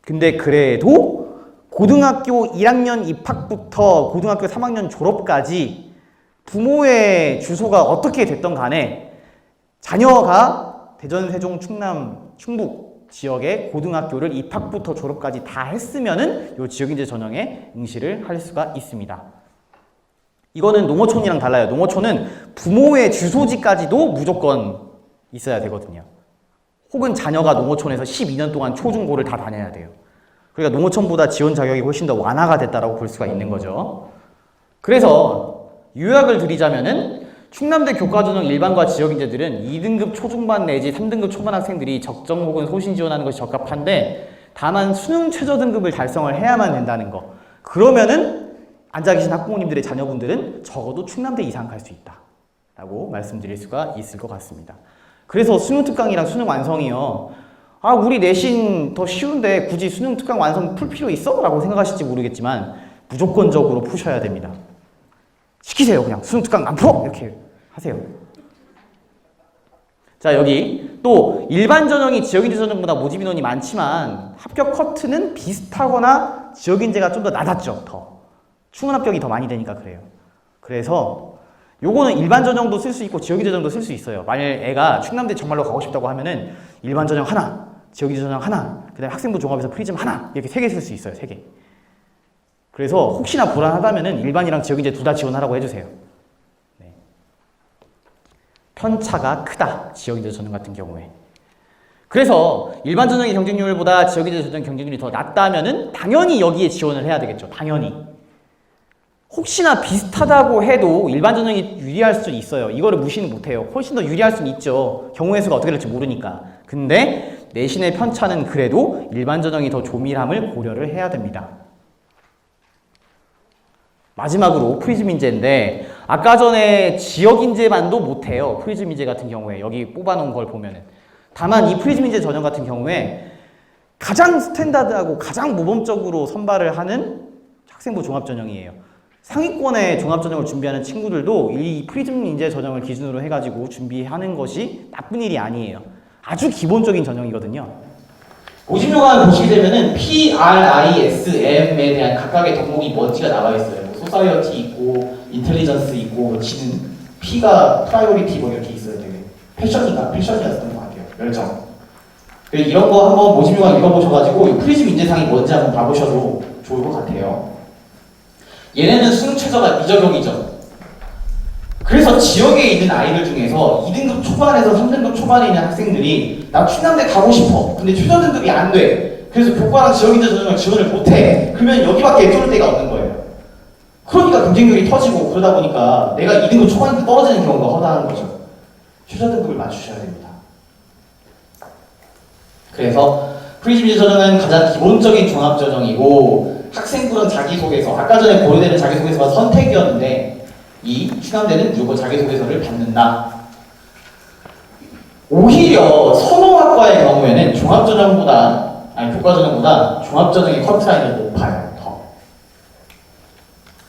근데 그래도 고등학교 1학년 입학부터 고등학교 3학년 졸업까지 부모의 주소가 어떻게 됐던 간에 자녀가 대전, 세종, 충남, 충북 지역의 고등학교를 입학부터 졸업까지 다 했으면은 이 지역인재 전형에 응시를 할 수가 있습니다. 이거는 농어촌이랑 달라요. 농어촌은 부모의 주소지까지도 무조건 있어야 되거든요. 혹은 자녀가 농어촌에서 12년 동안 초중고를 다 다녀야 돼요. 그러니까 농어촌보다 지원 자격이 훨씬 더 완화가 됐다라고 볼 수가 있는 거죠. 그래서 요약을 드리자면은 충남대 교과전형 일반과 지역인재들은 2등급 초중반 내지 3등급 초반 학생들이 적정 혹은 소신 지원하는 것이 적합한데 다만 수능 최저 등급을 달성을 해야만 된다는 거. 그러면은 앉아 계신 학부모님들의 자녀분들은 적어도 충남대 이상 갈 수 있다 라고 말씀드릴 수가 있을 것 같습니다. 그래서 수능 특강이랑 수능 완성이요, 아 우리 내신 더 쉬운데 굳이 수능 특강 완성 풀 필요 있어? 라고 생각하실지 모르겠지만 무조건적으로 푸셔야 됩니다. 시키세요. 그냥 수능 특강 안 풀어! 이렇게 하세요. 자, 여기 또 일반 전형이 지역인재 전형보다 모집 인원이 많지만 합격 커트는 비슷하거나 지역인재가 좀 더 낮았죠. 더 충분 합격이 더 많이 되니까 그래요. 그래서 요거는 일반 전형도 쓸 수 있고 지역인재 전형도 쓸 수 있어요. 만약 애가 충남대 정말로 가고 싶다고 하면은 일반 전형 하나, 지역인재 전형 하나, 그 다음에 학생부 종합에서 프리즘 하나 이렇게 3개 쓸 수 있어요. 3개. 그래서 혹시나 불안하다면은 일반이랑 지역인재 둘 다 지원하라고 해주세요. 네. 편차가 크다. 지역인재 전형 같은 경우에. 그래서 일반 전형의 경쟁률보다 지역인재 전형 경쟁률이 더 낮다면은 당연히 여기에 지원을 해야 되겠죠. 당연히. 혹시나 비슷하다고 해도 일반 전형이 유리할 수도 있어요. 이거를 무시는 못해요. 훨씬 더 유리할 수는 있죠. 경우의 수가 어떻게 될지 모르니까. 근데 내신의 편차는 그래도 일반 전형이 더 조밀함을 고려를 해야 됩니다. 마지막으로 프리즘 인재인데 아까 전에 지역 인재만도 못해요. 프리즘 인재 같은 경우에 여기 뽑아놓은 걸 보면은. 다만 이 프리즘 인재 전형 같은 경우에 가장 스탠다드하고 가장 모범적으로 선발을 하는 학생부 종합 전형이에요. 상위권의 종합 전형을 준비하는 친구들도 이 프리즘 인재 전형을 기준으로 해가지고 준비하는 것이 나쁜 일이 아니에요. 아주 기본적인 전형이거든요. 모집 요강을 보시게 되면은 PRISM에 대한 각각의 덕목이 뭔지가 나와 있어요. 뭐 소사이어티 있고, 인텔리전스 있고, 지는 P가 프라이오리티 뭐 이렇게 있어요. 되게 패션이었던 것 같아요. 열정. 이런 거 한번 모집 요강 읽어보셔가지고 프리즘 인재상이 뭔지 한번 봐보셔도 좋을 것 같아요. 얘네는 수능 최저가 미적용이죠. 그래서 지역에 있는 아이들 중에서 2등급 초반에서 3등급 초반에 있는 학생들이 나 충남대 가고 싶어. 근데 최저 등급이 안 돼. 그래서 교과랑 지역인재 전형을 지원을 못해. 그러면 여기밖에 쫄 데가 없는 거예요. 그러니까 경쟁률이 터지고 그러다 보니까 내가 2등급 초반인데 떨어지는 경우가 허다한 거죠. 최저 등급을 맞추셔야 됩니다. 그래서 프리즘 인재 전형은 가장 기본적인 종합 전형이고 학생부는 자기소개서, 아까 전에 고려되는 자기소개서가 선택이었는데 이 충남대는 무조건 자기소개서를 받는다. 오히려 선호학과의 경우에는 교과전형보다 종합전형의 커트라인이 높아요. 더.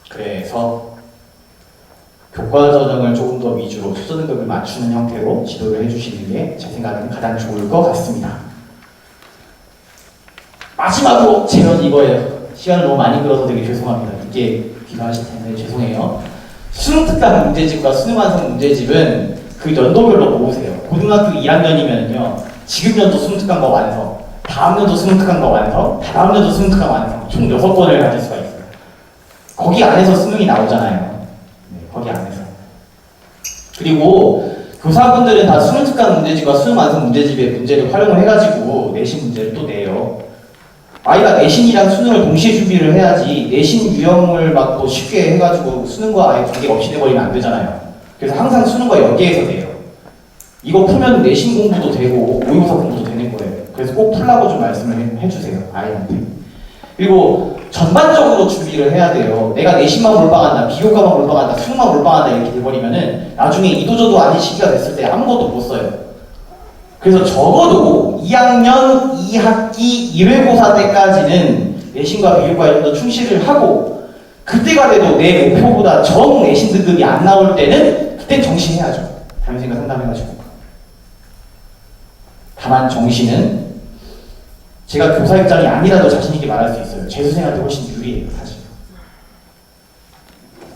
그래서 교과전형을 조금 더 위주로 최저등급을 맞추는 형태로 지도를 해주시는 게 제 생각에는 가장 좋을 것 같습니다. 마지막으로 제가 이거예요. 시간을 너무 많이 끌어서 되게 죄송합니다. 이게 귀가하실 텐데 죄송해요. 수능 특강 문제집과 수능 완성 문제집은 그 연도별로 모으세요. 고등학교 1학년이면요. 지금 연도 수능 특강과 완성, 다음 연도 수능 특강과 완성, 다음 연도 수능 특강 완성 총 6번을 가질 수가 있어요. 거기 안에서 수능이 나오잖아요. 네, 거기 안에서. 그리고 교사분들은 다 수능 특강 문제집과 수능 완성 문제집의 문제를 활용을 해가지고 내신 문제를 또 내요. 아이가 내신이랑 수능을 동시에 준비를 해야지 내신 유형을 막 또 쉽게 해가지고 수능과 아예 관계가 없이 돼버리면 안 되잖아요. 그래서 항상 수능과 연계해서 돼요. 이거 풀면 내신 공부도 되고 모의고사 공부도 되는 거예요. 그래서 꼭 풀라고 좀 말씀을 해주세요. 아이한테. 그리고 전반적으로 준비를 해야 돼요. 내가 내신만 몰빵한다, 비교과만 몰빵한다, 수능만 몰빵한다 이렇게 돼버리면은 나중에 이도저도 아닌 시기가 됐을 때 아무것도 못 써요. 그래서 적어도 2학년 2학기 1회고사 때까지는 내신과 비교과에 좀 더 충실을 하고 그때가 돼도 내 목표보다 정 내신 등급이 안 나올 때는 그땐 정시해야죠. 담임선생님과 상담해가지고. 다만 정시는 제가 교사 입장이 아니라도 자신있게 말할 수 있어요. 재수생한테 훨씬 유리해요. 사실.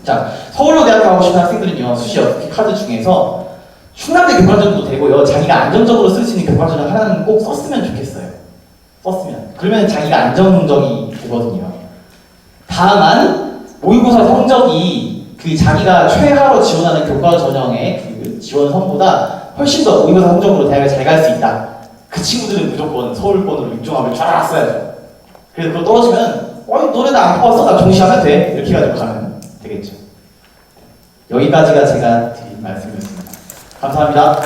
자, 서울로 대학 가고 싶은 학생들은요. 수시 어떻게 카드 중에서 충남대 교과전도 되고요. 자기가 안정적으로 쓸 수 있는 교과전을 하나는 꼭 썼으면 좋겠어요. 썼으면. 그러면 자기가 안정적이 되거든요. 다만 모의고사 성적이 그 자기가 최하로 지원하는 교과전형의 그 지원선보다 훨씬 더 모의고사 성적으로 대학을 잘 갈 수 있다. 그 친구들은 무조건 서울권으로 육종합을 쫙 써야죠. 그래서 그거 떨어지면 너네 나 안 뽑았어? 나 정시하면 돼. 이렇게 해가지고 가면 되겠죠. 여기까지가 제가 드린 말씀이었습니다. 감사합니다.